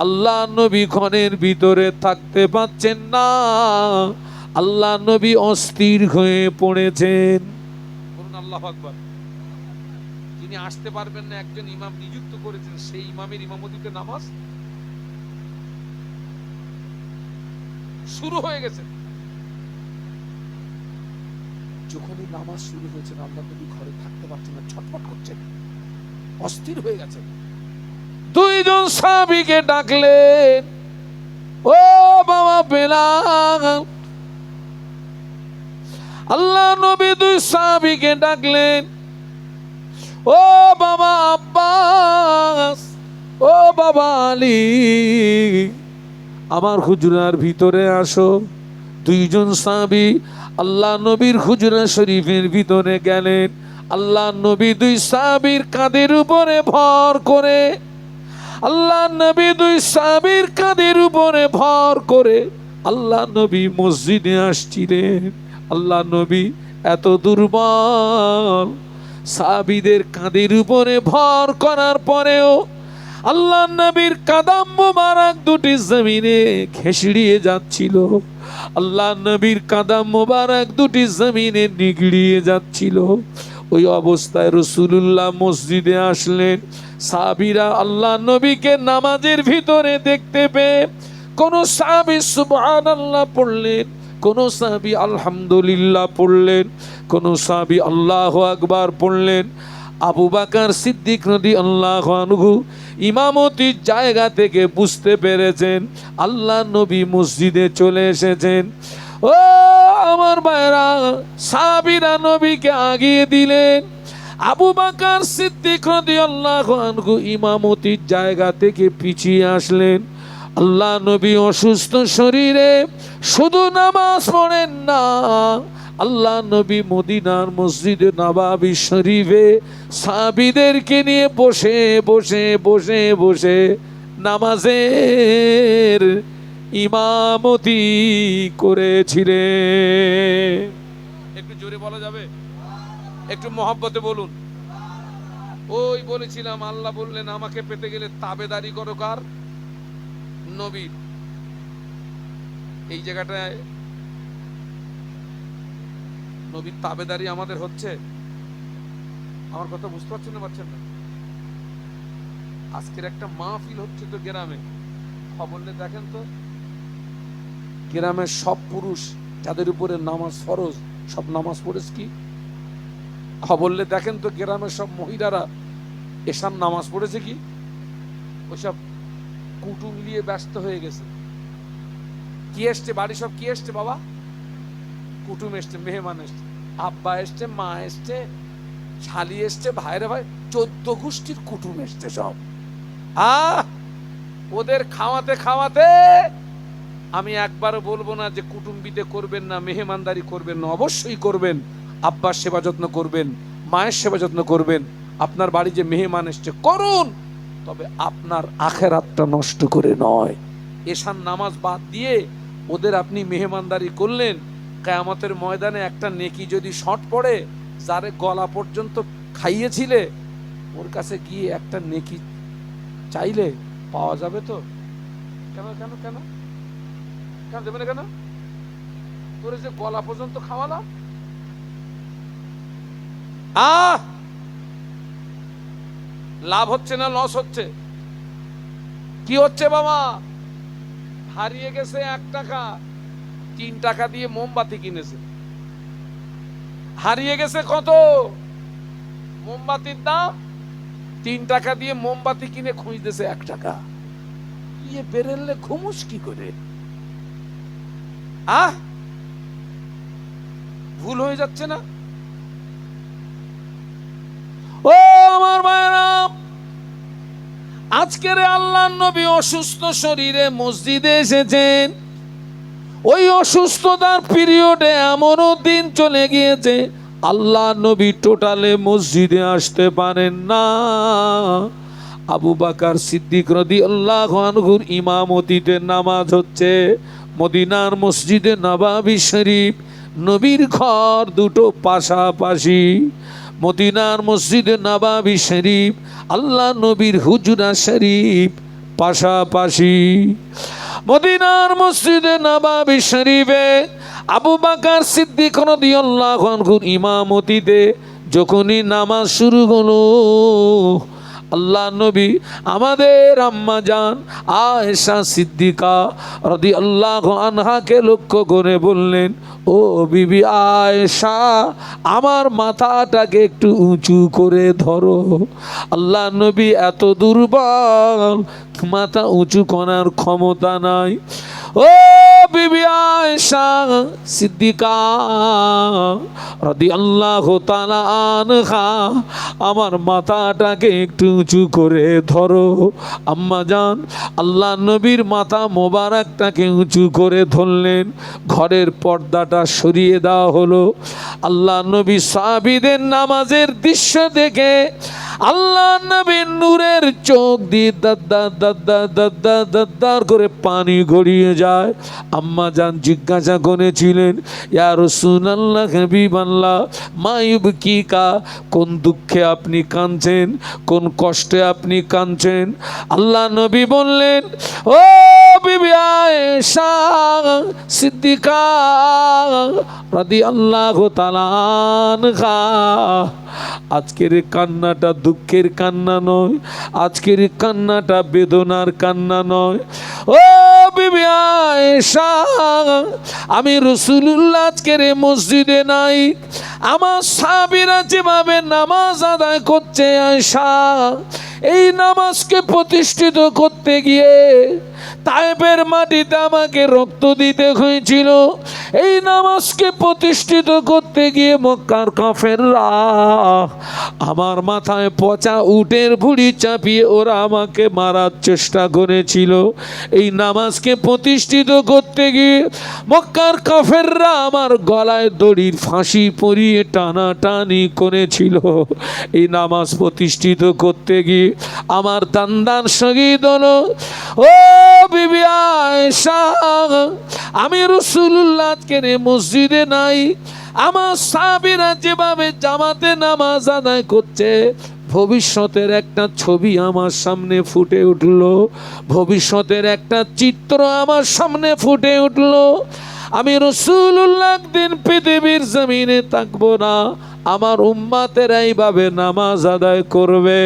আল্লাহ নবী ঘরের ভিতরে থাকতে পারছেন না, আল্লাহ নবী অস্থির হয়ে পড়েছেন। বলুন আল্লাহু আকবার। যিনি আসতে পারবেন না, একজন ইমাম নিযুক্ত করেছেন, সেই ইমামের ইমামতিতে নামাজ শুরু হয়ে গেছে। যখনই নামাজ শুরু হয়েছে, আল্লাহ নবী ঘরে থাকতে পারছেন না, ছটফট করছেন, অস্থির হয়ে গেছেন। দুইজন সাহাবীকে ডাকলেন, ও বাবা বেলাল। আল্লাহ নবী দুই সাহাবীকে ডাকলেন, ও বাবা আব্বাস, ও বাবা আলী, আমার হুজরার ভিতরে আসো। দুইজন সাহাবী আল্লাহ নবীর হুজরা শরীফের ভিতরে গেলেন। আল্লাহ নবী দুই সাহাবীর কাঁধের উপরে ভর করে, আল্লাহ নবী দুই সাহাবীর কাঁধের উপরে ভর করে আল্লাহ নবী মসজিদে আসছিলেন। আল্লাহ নবী এত দুর্বল, সাহাবীদের কাঁধের উপরে ভর করার পরেও আল্লাহ নবীর কাদাম মোবারক দুটি জমিনে খেসড়িয়ে যাচ্ছিল। আল্লাহ নবীর কাদাম মোবারক দুটি জমিনে নিগড়িয়ে যাচ্ছিল। ওই অবস্থায় রাসূলুল্লাহ মসজিদে আসলেন। সাহাবীরা আল্লাহ নবীকে নামাজের ভিতরে দেখতে পেয়ে কোন সাহাবী সুবহানাল্লাহ পড়লেন, কোন সাহাবী আলহামদুলিল্লাহ পড়লেন, কোন সাহাবী আল্লাহু আকবার পড়লেন। আবু বকর সিদ্দিক রাদিয়াল্লাহু আনহু ইমামতির জায়গা থেকে বুঝতে পেরেছেন আল্লাহ নবী মসজিদে চলে এসেছেন। ও আমার ভাইরা, সাহাবীরা নবীকে আগিয়ে দিলেন। আবু বকর সিদ্দিক রাদিয়াল্লাহু আনহু ইমামতির জায়গা থেকে পিছিয়ে আসলেন। আল্লাহ নবী অসুস্থ শরীরে শুধু নামাজ পড়েন না, আল্লাহ নবী মদিনার মসজিদে নববী শরীফে সাহাবীদেরকে নিয়ে বসে বসে বসে বসে নামাজের ইমামতি করেছিলেন। একটু জোরে বলা যাবে? একটু মহব্বতে বলুন। ওই বলেছিলাম, আল্লাহ বললেন আমাকে পেতে গেলে তাবেদারি করো কার? নবীর। এই জায়গাটায় নবীর তাবেদারি আমাদের হচ্ছে। আমার কথা বুঝতে পারছেন না? পারছেন না? আজকের একটা মাহফিল হচ্ছে তো গ্রামে, খবর নিয়ে দেখেন তো, গ্রামের সব পুরুষ যাদের উপরে নামাজ ফরজ সব নামাজ পড়েছে কি? খবর নিয়ে দেখেন তো, গ্রামের সব মহিলারা এশার নামাজ পড়েছে কি? ওইসব কুটুম নিয়ে ব্যস্ত হয়ে গেছে। কি এসছে বাড়ি? সব কি এসছে বাবা? কুটুম এসছে, মেহমান এসছে, আব্বা এসছে, মা এসছে, শালি এসছে, ভাইরে ভাই, 14 গোষ্ঠীর কুটুম এসছে সব। ওদের খাওয়াতে খাওয়াতে আমি একবারও বলবো না যে কুটুম্বিতে করবেন না, মেহমানদারি করবেন না, অবশ্যই করবেন। আব্বার সেবা যত্ন করবেন, মায়ের সেবা যত্ন করবেন। আপনার বাড়ি যে মেহমান এসছে করুন, তবে আপনার আখেরাতটা নষ্ট করে নয়। এশার নামাজ বাদ দিয়ে ওদের আপনি মেহমানদারি করলেন, কিয়ামতের ময়দানে একটা নেকি যদি শর্ট পড়ে, যারে গলা পর্যন্ত খাইয়েছিলে ওর কাছে গিয়ে একটা নেকি চাইলে পাওয়া যাবে তো? কেন কেন কেন কেন দেবে না? কেন? তোরে যে গলা পর্যন্ত খাওয়ালাম, লাভ হচ্ছে না লস হচ্ছে? কি হচ্ছে বাবা? হারিয়ে গেছে 1 টাকা, 3 টাকা দিয়ে মোমবাতি কিনেছে। হারিয়ে গেছে কত? মোমবাতির দাম 3 টাকা দিয়ে মোমবাতি কিনে খুঁজতেছে 1 টাকা। ইয়ে বেরেললে ঘুমুস কি করে? ভুল হয়ে যাচ্ছে না? ও আমার মায়েরা, আজকের আল্লাহর নবী অসুস্থ শরীরে মসজিদে এসেছেন। ওই অসুস্থতার পিরিয়ডে এমনও দিন চলে গিয়েছে আল্লাহর নবী টোটালে মসজিদে আসতে পারেন না। আবু বকর সিদ্দিক রাদিয়াল্লাহু আনহুর ইমামতিতে নামাজ হচ্ছে মদিনার মসজিদে নববী শরীফ। নবীর ঘর দুটো পাশাপাশি। মদিনার মসজিদে নববী শরীফ, আল্লাহ নবীর হুজরা শরীফ পাশাপাশি। মদিনার মসজিদে নববী শরীফে আবু বকর সিদ্দিক রাদিয়াল্লাহু আনহুর ইমামতিতে যখনই নামাজ শুরু হলো, আল্লাহ নবী আমাদের আম্মা জান আয়েশা সিদ্দিকা রাদিয়াল্লাহু আনহাকে লক্ষ্য করে বললেন, ও বিবি আয়েশা, আমার মাথাটাকে একটু উঁচু করে ধরো। আল্লাহ নবী এত দুর্বল, মাথা উঁচু করার ক্ষমতা নাই। ও বিবি আয়েশা সিদ্দিকা রাদিয়াল্লাহু তাআলা আনহা, আমার মাথাটাকে একটু উঁচু করে ধরো। আম্মা জান আল্লাহ নবীর মাথা মোবারকটাকে উঁচু করে ধরলেন। ঘরের পর্দাটা সরিয়ে দেওয়া হলো। আল্লাহ নবী সাহাবীদের নামাজের দৃশ্য দেখে আল্লাহ নবীর নূরের চোখ দিয়ে দাদ্দার দাদ্দার দাদ্দার দাদ্দার করে পানি গড়িয়ে যায়। আম্মা জান জিজ্ঞাসা করেছিলেন, ইয়া রাসূলুল্লাহ, হাবিবাল্লাহ, মা ইউবকিকা, কোন দুঃখে আপনি কাঁদছেন, কোন কষ্টে আপনি কাঁদছেন? আল্লাহ নবী বললেন, ও বিবি আয়েশা সিদ্দিকা রাদিয়াল্লাহু তাআলা আনহা, আজকের কান্নাটা দুঃখের কান্না নয়, আজকের কান্নাটা বেদনার কান্না নয়। ও বিবি আয়েশা, আমি রাসূলুল্লাহ আজকের মসজিদে নাই। আমার সাহাবীরা যেভাবে নামাজ আদায় করছে আয়েশা, এই নামাজকে প্রতিষ্ঠিত করতে গিয়ে তায়েফের মাটিতে আমাকে রক্ত দিতে হয়েছিল। এই নামাজকে প্রতিষ্ঠিত করতে গিয়ে মক্কার কাফেররা আমার মাথায় পচা উটের ভুঁড়ি চাপিয়ে ওরা আমাকে মারার চেষ্টা করেছিল। এই নামাজকে প্রতিষ্ঠিত করতে গিয়ে মক্কার কাফেররা আমার গলায় দড়ির ফাঁসি পরিয়ে টানাটানি করেছিল। এই নামাজ প্রতিষ্ঠিত করতে গিয়ে আমার দান্দান শহীদ হলো। ও বিবি আয়েশা, আমি রাসূলুল্লাহ আজকের মসজিদে নাই। আমার সাহাবীরা যেভাবে জামাতে নামাজ আদায় করছে, ভবিষ্যতের একটা ছবি আমার সামনে ফুটে উঠল, ভবিষ্যতের একটা চিত্র আমার সামনে ফুটে উঠল। আমি রাসূলুল্লাহ একদিন পৃথিবীর জমিনে থাকবো না, আমার উম্মতেরা এইভাবে নামাজ আদায় করবে।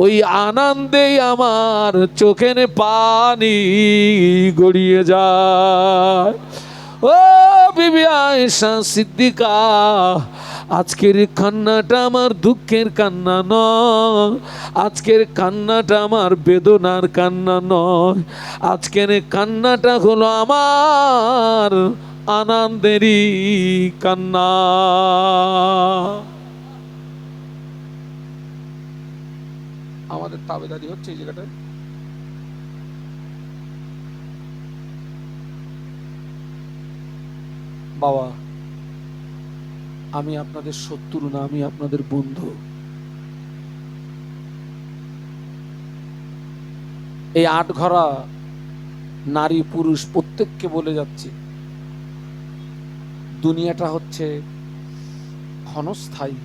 ওই আনন্দেই আমার চোখের পানি গড়িয়ে যায়। ও বিবি আয়েশা সিদ্দিকা, আজকের কান্নাটা আমার দুঃখের কান্না নয়, আজকের কান্নাটা আমার বেদনার কান্না নয়, আজকের কান্নাটা হলো আমার আনন্দেরই কান্না। আমাদের তাবেদারি হচ্ছে এই জায়গাটায়। বাবা, আমি আপনাদের শত্রু না, আমি আপনাদের বন্ধু। এই আটঘরা নারী পুরুষ প্রত্যেককে বলে যাচ্ছি, দুনিয়াটা হচ্ছে ক্ষণস্থায়ী,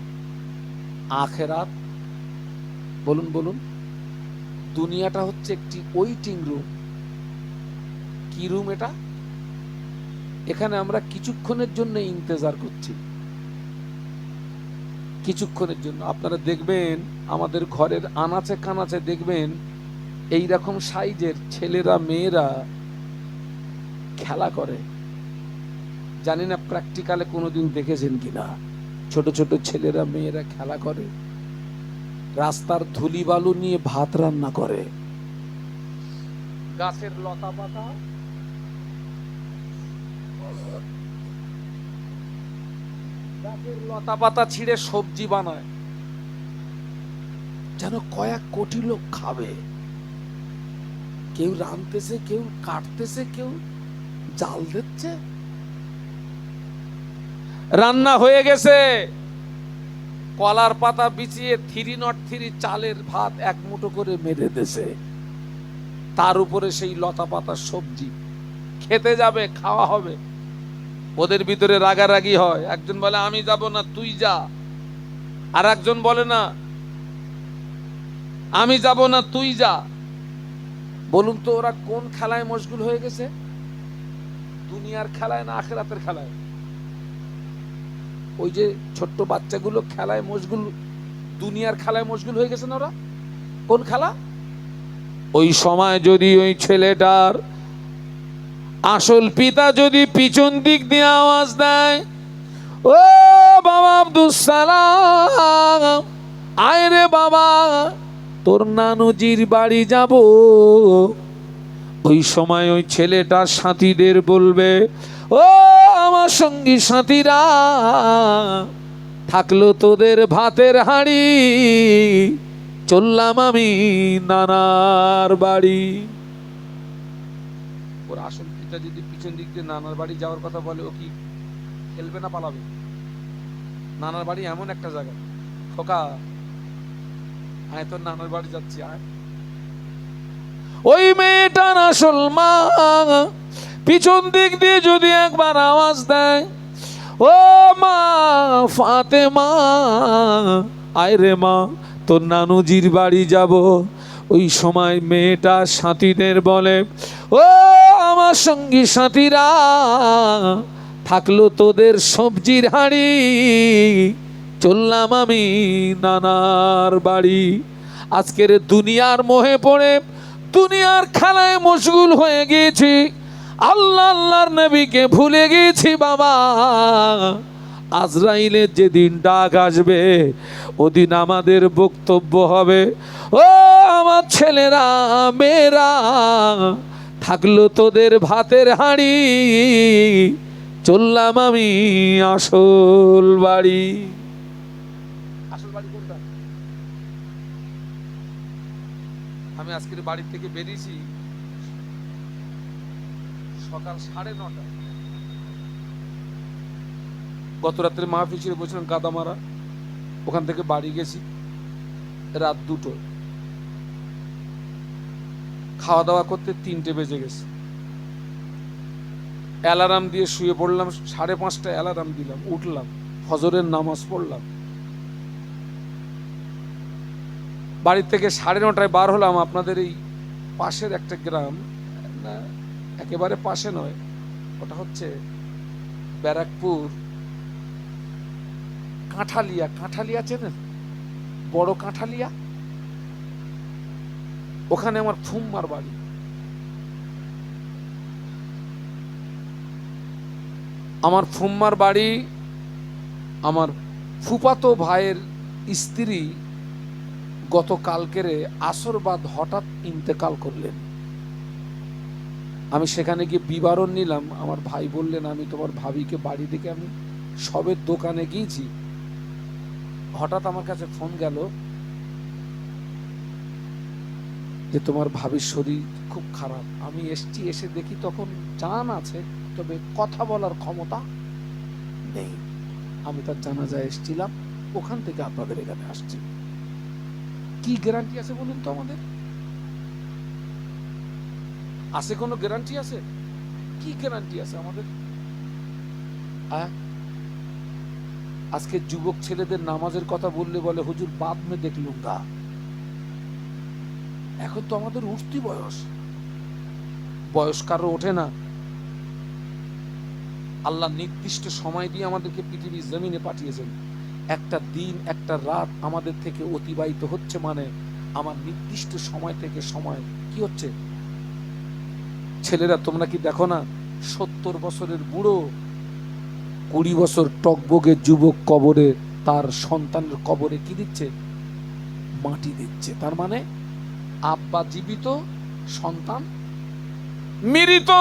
আখেরাত বলুন বলুন, দুনিয়াটা হচ্ছে একটি ওয়েটিং রুম। কি রুম এটা? এখানে আমরা কিছুক্ষণের জন্য ইন্তজার করছি, কিছুক্ষণের জন্য। আপনারা দেখবেন আমাদের ঘরের আনাচে কানাচে দেখবেন এই রকম সাইজের ছেলেরা মেয়েরা খেলা করে। জানি না প্র্যাকটিক্যালে কোনোদিন দেখেছেন কিনা, ছোট ছোট ছেলেরা মেয়েরা খেলা করে, রাস্তার ধুলি বালু নিয়ে ভাত রান্না করে, গাছের লতা পাতা ছিঁড়ে সবজি বানায়, যেন কয়েক কোটি লোক খাবে। কেউ রাঁধতেছে, কেউ কাটতেছে, কেউ জাল দিচ্ছে। রান্না হয়ে গেছে, কলার পাতা বিছিয়ে 303 চালের ভাত এক মুঠো করে মেরে দেছে, তার উপরে সেই লতা পাতার সবজি। খেতে যাবে, খাওয়া হবে, ওদের ভিতরে রাগারাগি হয়। একজন বলে আমি যাব না, তুই যা। আর একজন বলে না আমি যাব না, তুই যা। বলুন তো ওরা কোন খেলায় মশগুল হয়ে গেছে? দুনিয়ার খেলায় না আখিরাতের খেলায়? ওই যে ছোট্ট বাচ্চাগুলো খেলায় মশগুল, দুনিয়ার খেলায় মশগুল হয়ে গেছে না ওরা? কোন খেলা? ওই সময় যদি ওই ছেলেটার আসল পিতা যদি পিছন দিক দিয়ে আওয়াজ দেয়, ও বাবা আব্দুল সালাম, আয় রে বাবা, তোর নানুজির বাড়ি যাব। ওই সময় ওই ছেলেটার সাথীদের বলবে, ও আমার সঙ্গী সাথীরা, থাকলো তোদের ভাতের হাঁড়ি, চললাম আমি নানার বাড়ি। ওর আসল পিতা যদি পিছন দিক দিয়ে নানার বাড়ি যাওয়ার কথা বলে, ও কি খেলবে না পালাবে? নানার বাড়ি এমন একটা জায়গা, খোকা আয় তোর নানার বাড়ি যাচ্ছি, আয়। ওই মেয়েটার আসল মা পিছন দিক দিয়ে যদি একবার আওয়াজ দেয়, ও মা ফাতেমা, আয় রে মা, তোর নানুজির বাড়ি যাব। ওই সময় মেয়েটা সাথীদের বলে, ও আমার সঙ্গী সাথীরা, থাকলো তোদের সবজির হাঁড়ি, চললাম আমি নানার বাড়ি। আজকের দুনিয়ার মোহে পড়ে দুনিয়ার খেলায় মশগুল হয়ে গিয়েছি, আল্লাহ আল্লাহর নবীকে ভুলে গিয়েছি বাবা। আজরাইলের যেদিন ডাক আসবে, ওদিন আমাদের বক্তব্য হবে, ও আমার ছেলেরা মেয়েরা, থাকলো তোদের ভাতের হাঁড়ি, চললাম আমি আসল বাড়ি। আসল বাড়ি কোনটা? আমি আজকের বাড়ি থেকে বেরিয়েছি সকাল 9:30। গত রাত্রে মাহফিল ছিল, বলছিলাম গাদামারা, ওখান থেকে বাড়ি গেছি রাত 2টো, খাওয়া দাওয়া করতে 3টে বেজে গেছে। অ্যালার্ম দিয়ে শুয়ে পড়লাম, 5:30টায় অ্যালার্ম দিলাম, উঠলাম, ফজরের নামাজ পড়লাম, বাড়ি থেকে 9:30টায় বার হলাম। আপনাদের এই পাশের একটা গ্রাম, না একেবারে পাশে নয়, ওটা হচ্ছে ব্যারাকপুর কাঁঠালিয়া। কাঁঠালিয়া চেনেন? বড় কাঁঠালিয়া, ওখানে আমার ফুম্মার বাড়ি। আমার ফুম্মার বাড়ি, আমার ফুফাতো ভাইয়ের স্ত্রী গতকালকেরে আসর বাদ হঠাৎ ইন্তেকাল করলেন। আমি সেখানে গিয়ে বিবরণ নিলাম। আমার ভাই বললেন, আমি তোমার ভাবিকে বাড়ি থেকে আমি সবের দোকানে গিয়েছি, হঠাৎ আমার কাছে ফোন গেল যে তোমার ভাবির শরীর খুব খারাপ। আমি এসছি, এসে দেখি তখন জান আছে, তবে কথা বলার ক্ষমতা নেই। আমি তার জানাজায় এসেছিলাম, ওখান থেকে আপনাদের এখানে আসছি। কি গ্যারান্টি আছে বলুন তো আমাদের? আছে কোনো গ্যারান্টি আছে? কি গ্যারান্টি আছে আমাদের? আজকে যুবক ছেলেদের নামাজের কথা বললে বলে হুজুর বাদ মে দেখ লুঙ্গা। এখন তো আমাদের উঠতি বয়স, বয়স কারো ওঠে না। আল্লাহ নির্দিষ্ট সময় দিয়ে আমাদেরকে পৃথিবীর জমিনে পাঠিয়েছেন। একটা দিন একটা রাত আমাদের থেকে অতিবাহিত হচ্ছে, মানে আমার নির্দিষ্ট সময় থেকে সময় কি হচ্ছে। ছেলেরা তোমরা কি দেখো না, 70 বছরের বুড়ো 20 বছর টকবগে যুবক কবরে, তার সন্তানের কবরে কি দিচ্ছে? মাটি দিচ্ছে। তার মানে আব্বা জীবিত, সন্তান মৃত।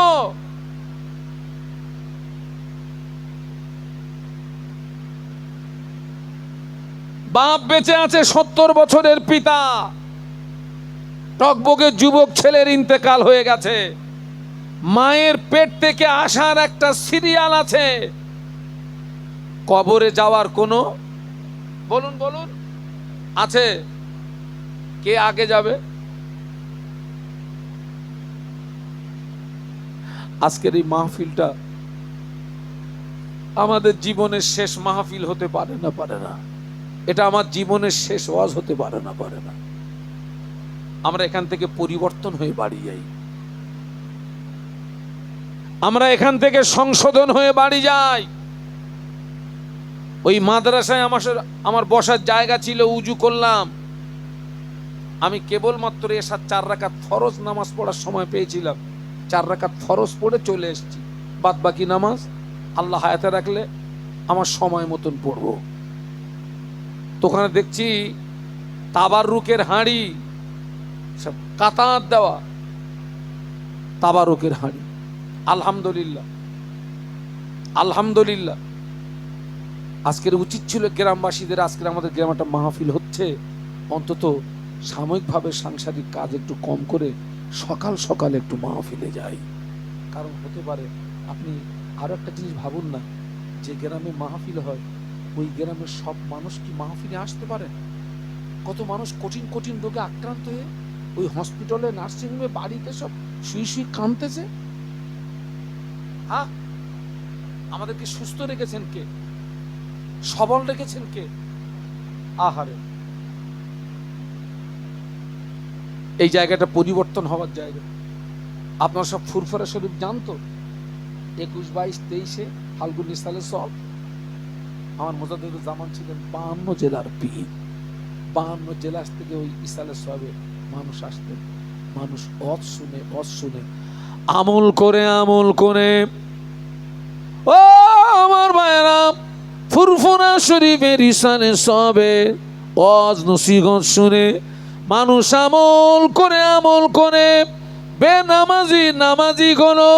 বাপ বেঁচে আছে, 70 বছরের পিতা, টকবগে যুবক ছেলের ইন্তেকাল হয়ে গেছে, মায়ের পেট থেকে আসার একটা সিরিয়াল আছে, কবরে যাওয়ার কোনো বলুন বলুন আছে? কে আগে যাবে? আজকের এই মাহফিলটা আমাদের জীবনের শেষ মাহফিল হতে পারে না, পারে না। এটা আমার জীবনের শেষ ওয়াজ হতে পারে না, পারে না। আমরা এখান থেকে পরিবর্তন হয়ে বাড়ি যাই, আমরা এখান থেকে সংশোধন হয়ে বাড়ি যাই। ওই মাদ্রাসায় আমার বসার জায়গা ছিল, উজু করলাম, আমি কেবলমাত্র এসার 4 রাকাত ফরজ নামাজ পড়ার সময় পেয়েছিলাম। 4 রাকাত ফরজ পড়ে চলে এসেছি, বাদ বাকি নামাজ আল্লাহ হায়াতে রাখলে আমার সময় মতন পড়বো। তো ওখানে দেখছি তাবারুকের হাঁড়ি, সব কাতার দেওয়া তাবারুকের হাঁড়ি। আলহামদুলিল্লাহ, আলহামদুলিল্লাহ। আজকের উচিত ছিল গ্রামবাসীদের, আজকের আমাদের গ্রামে একটা মাহফিল হচ্ছে, অন্তত সাময়িকভাবে সাংসারিক কাজ একটু কম করে সকাল সকাল একটু মাহফিলে যাই। কারণ হতে পারে আপনি আরো একটা জিনিস ভাবুন না, যে গ্রামে মাহফিল হয় ওই গ্রামের সব মানুষ কি মাহফিলে আসতে পারে? কত মানুষ কঠিন কঠিন রোগে আক্রান্ত হয়ে ওই হসপিটালে, নার্সিংহোমে, বাড়িতে সব শুয়ে শুয়ে কাঁদতেছে। হ্যাঁ, আমাদেরকে সুস্থ রেখেছেন কে? সবল রেখেছেন কে? আহারে, এই জায়গাটা পরিবর্তন হওয়ার জায়গা। আপনার সব ফুরফুরা শরীফ জানতো 21, 22, 23 ফাল্গুনী সালে সব আমার মোজাদ্দেদুল জামান ছিলেন 52 জেলার পীর। 52 জেলা থেকে ওই ইসালে সবে মানুষ আসতেন। মানুষ অজ শুনে আমল করে আমল করে, ও আমার ভাইরা, ফুরফুরা শরীফের ইসালে সবে ওয়াজ নসিহত শুনে মানুষ আমল করে বেনামাজি নামাজি হলো,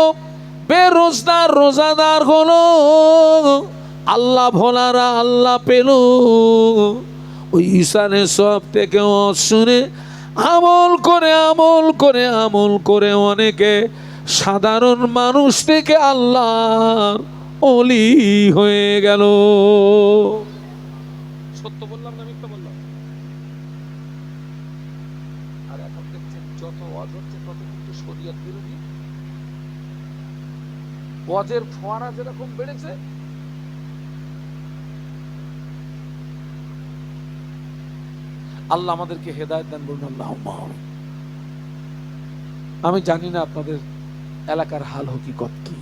বেরোজদার রোজাদার হলো, আল্লাহ ভোলারা আল্লাহ পেল। ওই ইসালে সব থেকে ওয়াজ শুনে আমল করে অনেকে সাধারণ মানুষ থেকে আল্লাহর ওলি হয়ে গেল। সত্য বললাম না মিথ্যা বললাম? আর এখন দেখছেন যত ওয়াজ হচ্ছে তত কিন্তু শরীয়ত বিরোধী। ওয়াজের ফোয়ারা যেরকম বেড়েছে, আল্লাহ আমাদেরকে হেদায়েত দান করুন, আল্লাহুম্মা আমিন। আমি জানি না আপনাদের এলাকার হাল হকিকত কি।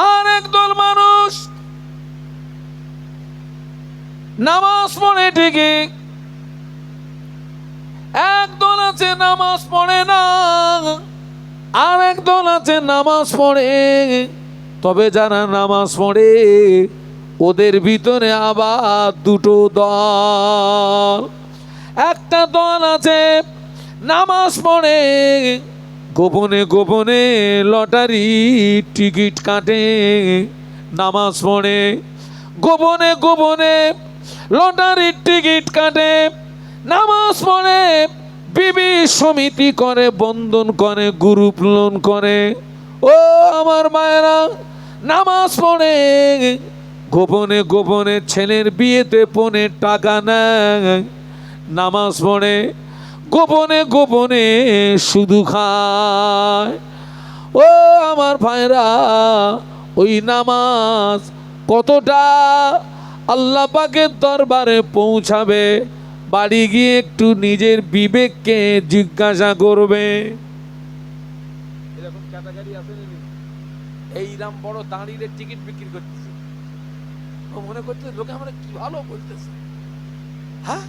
আর একদল মানুষ নামাজ পড়ে ঠিকই, একদল আছে নামাজ পড়ে না, আর একদল আছে নামাজ পড়ে। তবে যারা নামাজ পড়ে ওদের ভিতরে আবার দুটো দল। একটা দল আছে নামাজ পড়ে, গোপনে লটারি টিকিট কাটে, নামাজ পড়ে গোপনে লটারির টিকিট কাটে, নামাজ পড়ে বিবি সমিতি করে, বন্ধন করে, গ্রুপ লোন করে। ও আমার মায়েরা, নামাজ পড়ে গোপনে ছেলের বিয়েতে পণের টাকা নেয়, নামাজ পড়ে গোপনে শুধু খায়। ও আমার ভাইরা, ওই নামাজ কতটা আল্লাহ পাকের দরবারে পৌঁছাবে, বাড়ি গিয়ে একটু নিজের বিবেককে জিজ্ঞাসা করবে। এরকম ক্যাটাগরি আছে না? এইরাম বড় দাঁড়িয়ে টিকিট বিক্রি করতেছে, ও মনে করতে লোকে আমরা কি ভালো বলতেছে। হ্যাঁ,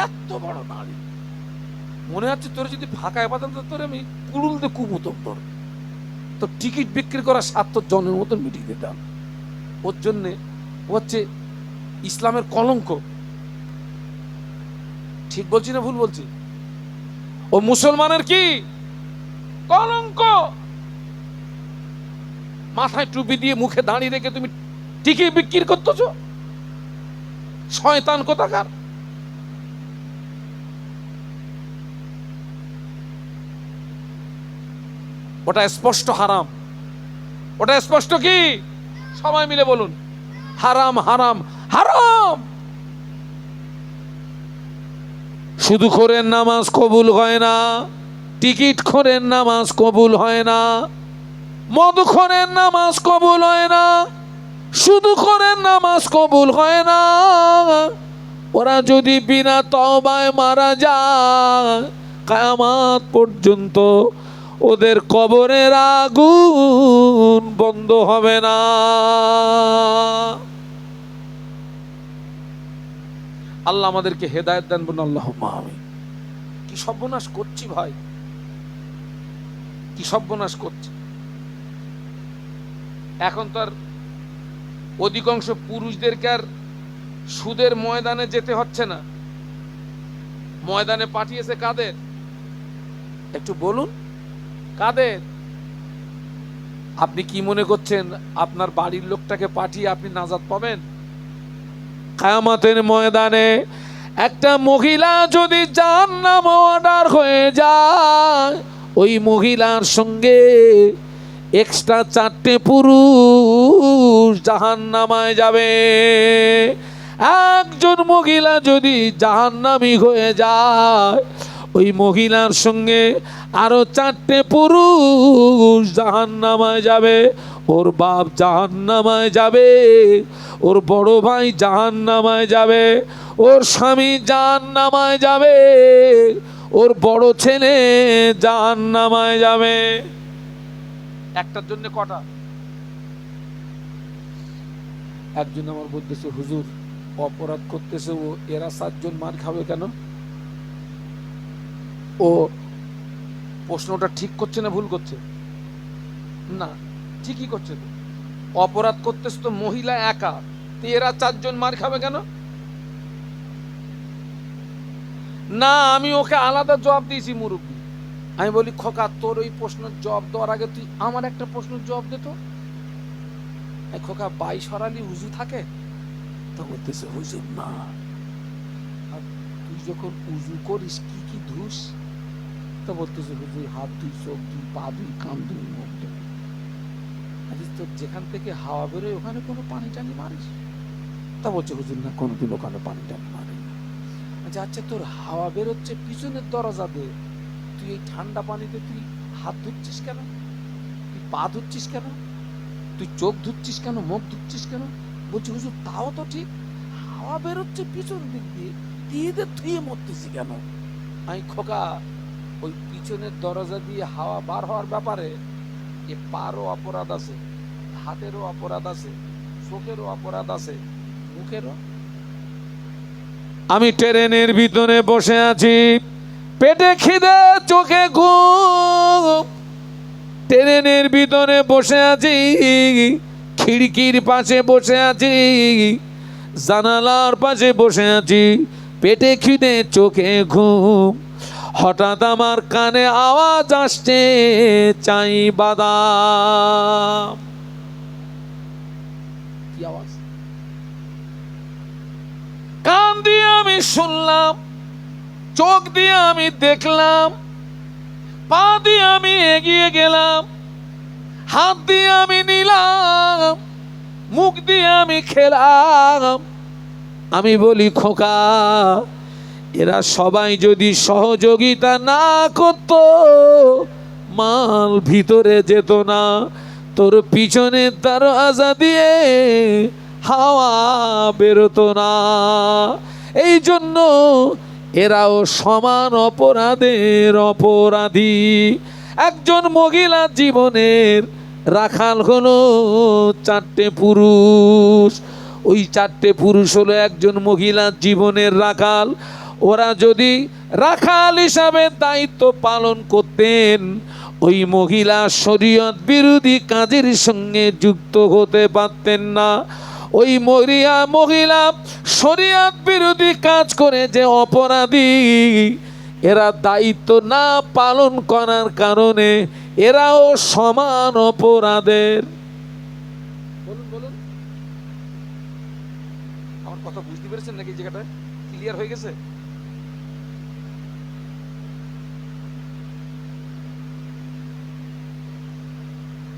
এত বড় দাঁড়ি, মনে হচ্ছে তোর যদি ফাঁকায় পাতাম তো তোর আমি কুড়ুল দিয়ে কুমুতম তোর টিকিট বিক্রি করা সাত তোর জনের মতন মিটিয়ে দিতাম। ওর জন্যে ও হচ্ছে ইসলামের কলঙ্ক। ঠিক বলছি না ভুল বলছি? ও মুসলমানের কি কলঙ্ক। মাথায় টুপি দিয়ে মুখে দাঁড়িয়ে রেখে তুমি টিকিট বিক্রি করতেছ, শয়তান কোথাকার। ওটা স্পষ্ট হারাম। ওটা স্পষ্ট কি? সবাই মিলে বলুন, হারাম হারাম হারাম। শুধু খোরের নামাজ কবুল হয় না, টিকিট খোরের নামাজ কবুল হয় না, মদ খোরের নামাজ কবুল হয় না, শুধু খোরের নামাজ কবুল হয় না। ওরা যদি বিনা তওবায় মারা যায়, কিয়ামত পর্যন্ত ওদের কবরের আগুন বন্ধ হবে না। আল্লাহ আমাদেরকে হেদায়েত দেন, বলুন আল্লাহুম্মা আমিন। কি সর্বনাশ করছি ভাই, কি সর্বনাশ করছি। এখন তো আর অধিকাংশ পুরুষদেরকে আর সুদের ময়দানে যেতে হচ্ছে না। ময়দানে পাঠিয়েছে কাদের? একটু বলুন কাদের? আপনি কি মনে করছেন আপনার বাড়ির লোকটাকে পাঠিয়ে আপনি নাজাত পাবেন? কিয়ামতের ময়দানে একটা মহিলা যদি জাহান্নাম অর্ডার হয়ে যায়, ওই মহিলার সঙ্গে এক্সট্রা 4টে পুরুষ জাহান্নামায় যাবে। একজন মহিলা যদি জাহান্নামী হয়ে যায়, ওই মহিলার সঙ্গে আরো 4টে পুরুষ জাহান্নামায় যাবে। ওর বাপ জাহান্নামায় যাবে, ওর বড় ভাই জাহান্নামায় যাবে, ওর স্বামী জাহান্নামায় যাবে, ওর বড় ছেলে জাহান্নামায় যাবে। একটার জন্য কটা? একজন আমার বলতেছে, হুজুর অপরাধ করতেছে ও, এরা 7 জন মার খাবে কেন? ও প্রশ্নটা ঠিক করছে না ভুল করছে? না, ঠিকই করছে। তো অপরাধ করতেছে তো মহিলা একা, তো এরা 4 জন মার খাবে কেন? না, আমি ওকে আলাদা জবাব দিয়েছি মুরব্বী। আমি বলি, খোকা তোর ওই প্রশ্নের জবাব দেওয়ার আগে তুই আমার একটা প্রশ্নের জবাব দে তো। খোকা 22 সরালি উজু থাকে? তো বলতেছে, হুজুর না। তুই যখন উজু করিস কি কি ধুস? তো বলতেছে, হুজুর হাত ধুই, চোখ ধুই, পা ধুই, কান ধুই, মুখ ধুই। তোর যেখান থেকে হাওয়া বেরোয় ওখানে কোনো পানি টানি মারিস? তা বলছে, হুজুর না, কোনোদিন ওখানে পানি টানি মারি। আচ্ছা, তোর হাওয়া বেরোচ্ছে পিছনের দরজা দিয়ে, তুই এই ঠান্ডা পানিতে তুই হাত ধুচ্ছিস কেন? তুই পা ধুচ্ছিস কেন? তুই চোখ ধুচ্ছিস কেন? মুখ ধুচ্ছিস কেন? বলছি, হুজুর তাও তো ঠিক, হাওয়া বেরোচ্ছে পিছন দিক দিয়ে, দিয়ে ধুয়ে মরতেছি কেন? আমি খোকা, ওই পিছনের দরজা দিয়ে হাওয়া বার হওয়ার ব্যাপারে এ পারও অপরাধ আছে, হাতেরও অপরাধ আছে, চোখেরও অপরাধ আছে, মুখেরও। আমি ট্রেনের ভিতরে বসে আছি, পেটে খিদে, চোখে ঘুম। ট্রেনের ভিতরে বসে আছি, খিড়কির পাশে বসে আছি, জানালার পাশে বসে আছি, পেটে খিদে, চোখে ঘুম। হঠাৎ আমার কানে আওয়াজ আসছে, চাই বাদাম। কি আওয়াজ? কান দিয়ে আমি শুনলাম, চোখ দিয়ে আমি দেখলাম, পা দিয়ে আমি এগিয়ে গেলাম, হাত দিয়ে আমি নিলাম, মুখ দিয়ে আমি খেলাম। আমি বলি, খোকা এরা সবাই যদি সহযোগিতা না করত, মাল ভিতরে যেত না, তোর পিছনের দরজা দিয়ে হাওয়া বেরোতো না। এই জন্য এরাও সমান অপরাধের অপরাধী। একজন মহিলার জীবনের রাখাল হলো 4টে পুরুষ। ওই 4টে পুরুষ হলো একজন মহিলার জীবনের রাখাল। ওরা যদি রাখাল হিসাবে দায়িত্ব পালন করতেন, ওই মহিলা শরীয়ত বিরোধী কাজের সঙ্গে যুক্ত হতে পারতেন না। ওই মহিলা শরীয়ত বিরোধী কাজ করে যে অপরাধী, এরা দায়িত্ব না পালন করার কারণে এরাও সমান অপরাধের। বলুন বলুন, আমার কথা বুঝতে পেরেছেন নাকি? জায়গাটা ক্লিয়ার হয়ে গেছে?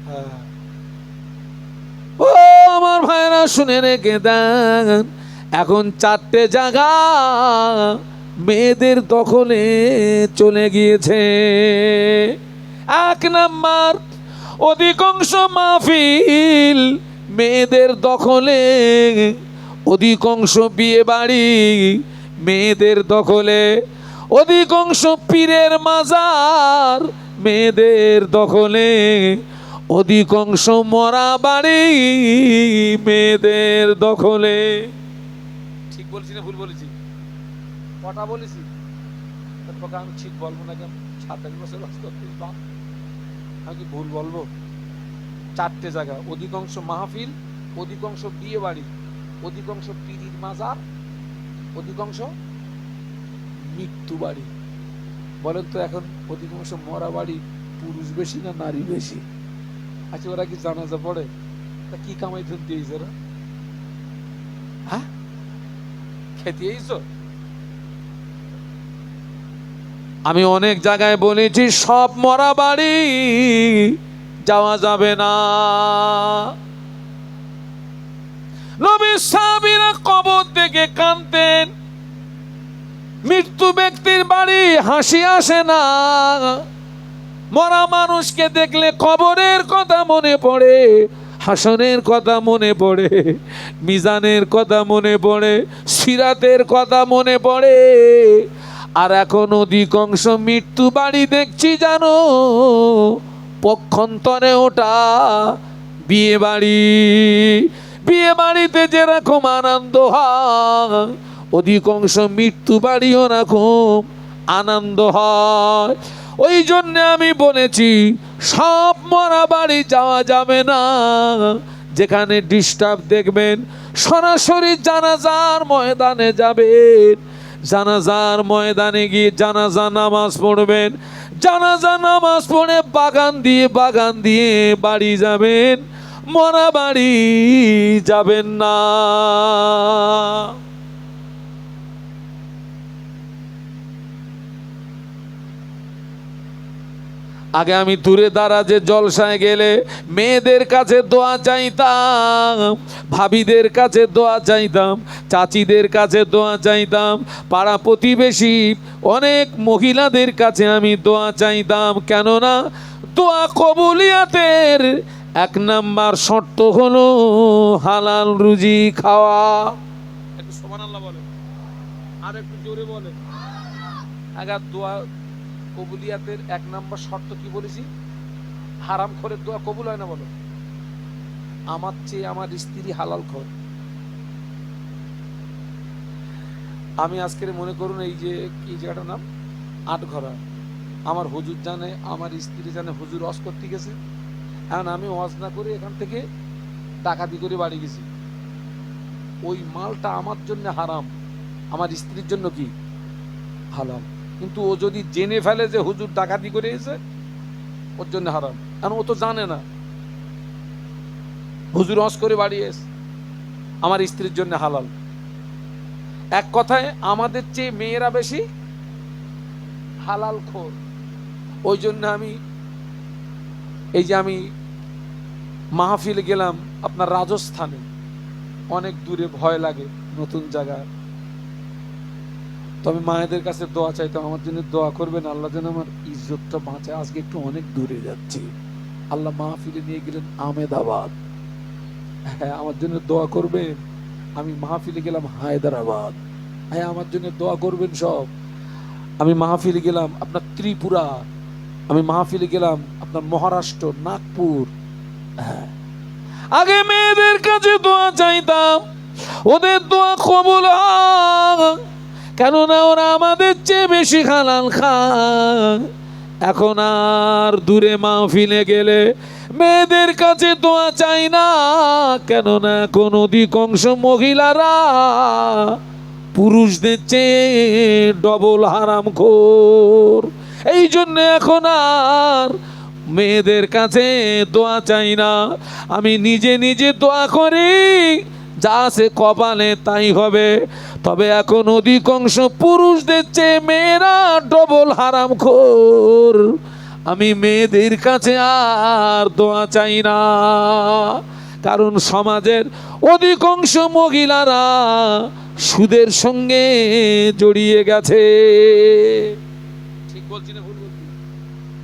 হ্যাঁ, ও আমার ভাইরা শুনে রেখে দেন, এখন 4টে জায়গা মেয়েদের দখলে চলে গিয়েছে। 1 নাম্বার, অধিকাংশ মাহফিল মেয়েদের দখলে, অধিকাংশ বিয়ে বাড়ি মেয়েদের দখলে, অধিকাংশ পীরের মাজার মেয়েদের দখলে, অধিকাংশ মরা বাড়ি মেয়েদের দখলে। ঠিক বলছি না ভুল বলেছি? কটা বলেছি? তোকে আমি ঠিক বলবো না কেন? 27 বছর বাস করছিস বাপ, আমি কি ভুল বলবো? 4টে জায়গা, অধিকাংশ মাহফিল, অধিকাংশ বিয়ে বাড়ি, অধিকাংশ পীরির মাজার, অধিকাংশ মৃত্যু বাড়ি। বলেন তো এখন অধিকাংশ মরা বাড়ি পুরুষ বেশি না নারী বেশি? আচ্ছা, ওরা কি জানাজা পড়ে? তা কি কামাই ধর দিয়েছে ওরা? হ্যাঁ, খেতে এইছো? আমি অনেক জায়গায় বলেছি সব মরা বাড়ি যাওয়া যাবে না। নবী সাহাবীরা কবর থেকে কাঁদতেন, মৃত্যু ব্যক্তির বাড়ি হাসি আসে না। মরা মানুষকে দেখলে কবরের কথা মনে পড়ে, হাসনের কথা মনে পড়ে, মিজানের কথা মনে পড়ে, সিরাতের কথা মনে পড়ে। আর এখন অধিকাংশ মৃত্যু বাড়ি দেখছি জানো, পক্ষান্তরে ওটা বিয়ে বাড়ি। বিয়ে বাড়িতে যেরকম আনন্দ হয়, অধিকাংশ মৃত্যু বাড়িও এরকম আনন্দ হয়। ওই জন্য আমি বলেছি সব মরা বাড়ি যাওয়া যাবে না। যেখানে ডিস্টার্ব দেখবেন সরাসরি জানাজার ময়দানে যাবেন, জানাজার ময়দানে গিয়ে জানাজা নামাজ পড়বেন, জানাজা নামাজ পড়ে বাগান দিয়ে বাড়ি যাবেন, মরা বাড়ি যাবেন না। আগে আমি দূরে দারাজে জলসায় গেলে মেয়েদের কাছে দোয়া চাইতাম, ভাবিদের কাছে দোয়া চাইতাম, চাচিদের কাছে দোয়া চাইতাম, পাড়া প্রতিবেশী অনেক মহিলাদের কাছে আমি দোয়া চাইতাম। কেননা দোয়া কবুলিয়াতের 1 নাম্বার শর্ত হলো হালাল রুজি খাওয়া। একটু সুবহানাল্লাহ বলে, আর একটু জোরে বলে। আগে দোয়া কবুলিয়াতের 1 নাম্বার শর্ত কি বলেছি? হারাম খোরের দোয়া কবুল হয় না। বলো, আমার চেয়ে আমার স্ত্রী হালাল খোর। আমি আজকের মনে করুন এই যে কি জায়গাটার নাম আটঘরা, আমার হুজুর জানে, আমার স্ত্রী জানে হুজুর ওয়াজ করতে গেছে। এখন আমি ওয়াজ না করে এখান থেকে ডাকাতি করে বাড়ি গেছি, ওই মালটা আমার জন্য হারাম, আমার স্ত্রীর জন্য কি হালাল। কিন্তু ও যদি জেনে ফেলে যে হুজুর ডাকাতি করে এসে, ওর জন্য হারাম। কারণ ও তো জানে না হুজুর ওয়াজ করে বাড়ি এসে, আমার স্ত্রীর জন্য হালাল। এক কথায় আমাদের চেয়ে মেয়েরা বেশি হালাল খোর। ওই জন্য আমি এই যে আমি মাহফিল গেলাম আপনার রাজস্থানে, অনেক দূরে, ভয় লাগে, নতুন জায়গা। তো আমি মায়েদের কাছে দোয়া চাইতাম, আমার জন্য দোয়া করবেন, আল্লাহ যেন আমার ইজ্জতটা বাঁচায়। আজকে একটু অনেক দূরে যাচ্ছি, আল্লাহ মাহফিলে নিয়ে গেলেন আহমেদাবাদ। হ্যাঁ, আমার জন্য দোয়া করবেন। আমি মাহফিলে গেলাম হায়দ্রাবাদ। হ্যাঁ, আমার জন্য দোয়া করবেন সব। আমি মাহফিলে গেলাম আপনার ত্রিপুরা, আমি মাহফিলে গেলাম আপনার মহারাষ্ট্র, নাগপুর। হ্যাঁ, আগে মেয়েদের কাছে দোয়া চাইতাম, ওদের দোয়া কবুল হয়। কেননা ওরা আমাদের চেয়ে বেশি হালাল খায়। এখন আর দূরে মাহফিলে গেলে মেয়েদের কাছে দোয়া চাই না, কেননা এখন অধিকাংশ মহিলারা পুরুষদের চেয়ে ডবল হারামখোর। এই জন্য এখন আর মেয়েদের কাছে দোয়া চাই না, আমি নিজে নিজে দোয়া করি, যা আছে কপালে তাই হবে। তবে এখন অধিকাংশ পুরুষদের চেয়ে মেয়েরা ডবল হারামখোর। আমি মেয়েদের কাছে আর দোয়া চাই না, কারণ সমাজের অধিকাংশ মহিলারা সুদের সঙ্গে জড়িয়ে গেছে। ঠিক বলছি না ভুল বলছি?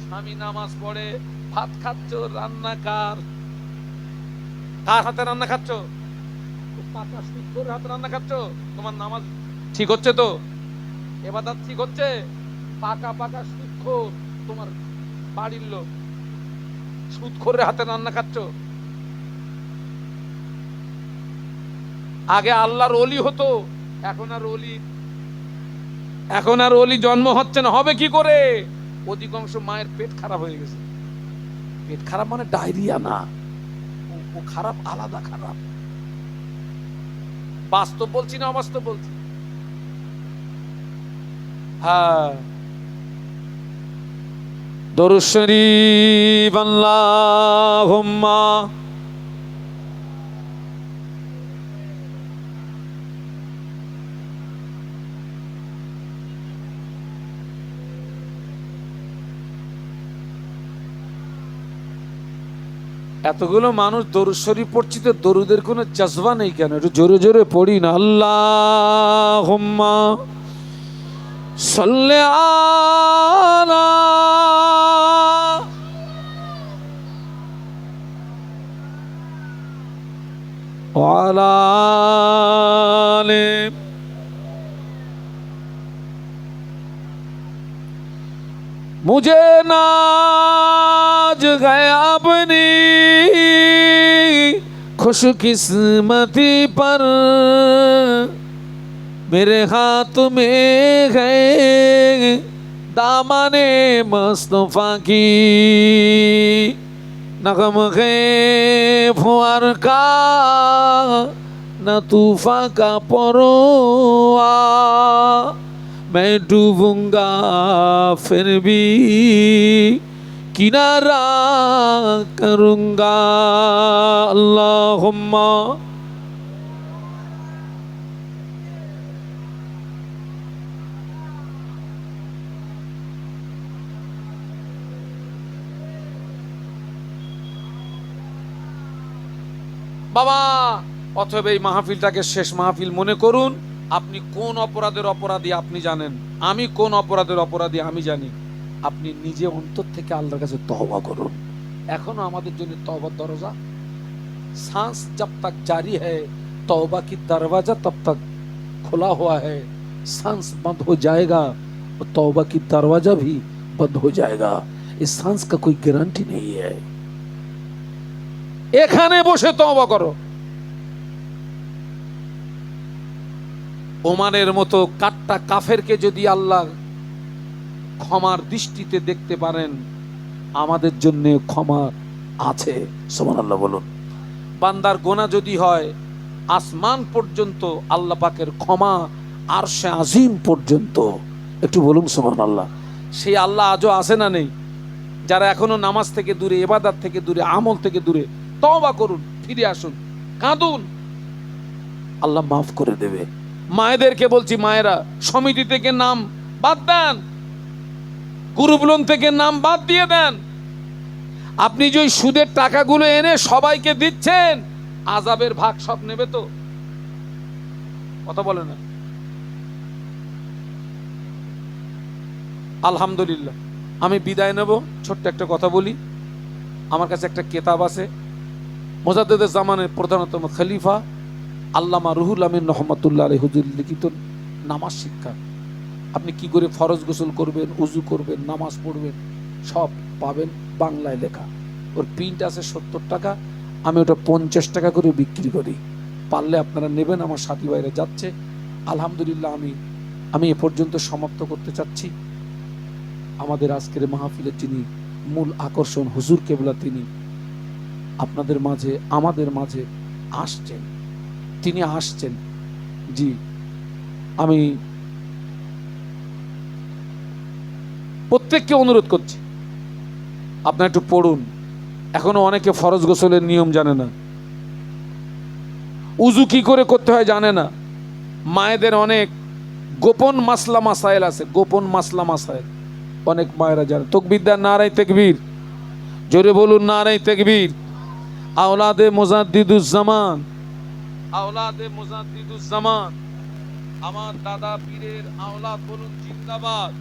স্বামী নামাজ পড়ে, ভাত খাচ্ছ, রান্না কার হাতে রান্না খাচ্ছ? পাকা সুদ হাতে রান্না খাচ্ছ? তোমার নামাজ ঠিক হচ্ছে তো? ইবাদত ঠিক হচ্ছে? পাকা পাকা সুদখোর তোমার বাড়ির লোক, সুদখোরের হাতে রান্না খাচ্ছ। আগে আল্লাহর ওলি হতো, এখন আর ওলি জন্ম হচ্ছে না। হবে কি করে? অধিকাংশ মায়ের পেট খারাপ হয়ে গেছে। পেট খারাপ মানে ডায়রিয়া না, ও খারাপ, আলাদা খারাপ। বাস্তব বলছি না অবাস্তব বলছি? হ্যাঁ, দরুদ শরীফ আল্লাহুম্মা এতগুলো মানুষ দরুদ শরীফ পড়ছি তো দরুদের কোনো জজবা নেই কেন? একটু জোরে জোরে পড়ি না। আল্লাহুম্মা সাল্লি আলা ওয়ালা আলি मुझे नाज गया अपनी खुशकिस्मती पर, मेरे हाथ में है दामने मुस्तफा की, नगम है फुआर का न तूफा का परवा, मैं डूबूंगा फिर भी किनारा करूंगा। अल्लाहुम्मा বাবা, অথবা এই মাহফিলটাকে শেষ মাহফিল মনে করুন। আপনি কোন অপরাধের অপরাধী আপনি জানেন, আমি কোন অপরাধের অপরাধী আমি জানি। আপনি নিজে অন্তর থেকে আল্লাহর কাছে তওবা করুন। এখনো আমাদের জন্য তওবার দরজা, सांस जब तक जारी है तौबा की दरवाजा तब तक खुला हुआ है, सांस बंद हो जाएगा तो तौबा की दरवाजा भी बंद हो जाएगा। इस सांस का कोई गारंटी नहीं है। এখানে বসে তওবা করো। ওমানের মতো কাট্টা কাফেরকে যদি আল্লাহ ক্ষমার দৃষ্টিতে দেখতে পারেন, আমাদের জন্য ক্ষমা আছে। সুবহানাল্লাহ বলুন। বান্দার গোনা যদি হয় আসমান পর্যন্ত, আল্লাহ পাকের ক্ষমা আরশে আজিম পর্যন্ত। একটু বলুন সুবহানাল্লাহ। সেই আল্লাহ আজও আছে না নেই? যারা এখনো নামাজ থেকে দূরে, ইবাদত থেকে দূরে, আমল থেকে দূরে, তওবা করুন, ফিরে আসুন, কাঁদুন, আল্লাহ মাফ করে দেবে। মায়েদেরকে বলছি, মায়েরা সমিতি থেকে নাম বাদ দেন, গ্রুপ লোন থেকে নাম বাদ দিয়ে দেন। আপনি যে সুদের টাকাগুলো এনে সবাইকে দিচ্ছেন, আযাবের ভাগ সব নেবে তো? কথা বলে না। আলহামদুলিল্লাহ, আমি বিদায় নেব। ছোট্ট একটা কথা বলি। আমার কাছে একটা কিতাব আছে, মুজাদ্দিদে জামানের প্রধানতম খলিফা আল্লামা রুহুল আমিন রহমাতুল্লাহ আলাইহি হুজুর লিখিত নামাজ শিক্ষা। আপনি কি করে ফরজ গোসল করবেন, উজু করবেন, নামাজ পড়বেন, সব পাবেন বাংলায় লেখা। ওর প্রিন্ট আছে 70 টাকা, আমি ওটা 50 টাকা করে বিক্রি করি। পারলে আপনারা নেবেন, আমার সাথী ভাইরা যাচ্ছে। আলহামদুলিল্লাহ, আমি আমি এ পর্যন্ত সমাপ্ত করতে চাচ্ছি। আমাদের আজকের মাহফিলের যিনি মূল আকর্ষণ হুজুর কেবলা, তিনি আপনাদের মাঝে আমাদের মাঝে আসছেন, তিনি আসছেন। জি, আমি প্রত্যেককে অনুরোধ করছি আপনারা একটু পড়ুন। এখনো অনেকে ফরজ গোসলের নিয়ম জানে না, উজু কি করে করতে হয় জানে না। মায়েদের অনেক গোপন মাসলা মাসাইল আছে, গোপন মাসলা মাসাইল অনেক মায়েরা জানে। তকবীর দেন, নারায়ে তাকবীর, জোরে বলুন নারায়ে তাকবীর। আওলাদে মুজাদ্দিদুজ্জামান, আওলাদে মুজাদ্দিদুজ্জামান, আমার দাদা পীরের আওলাদ বলুন জিন্দাবাদ।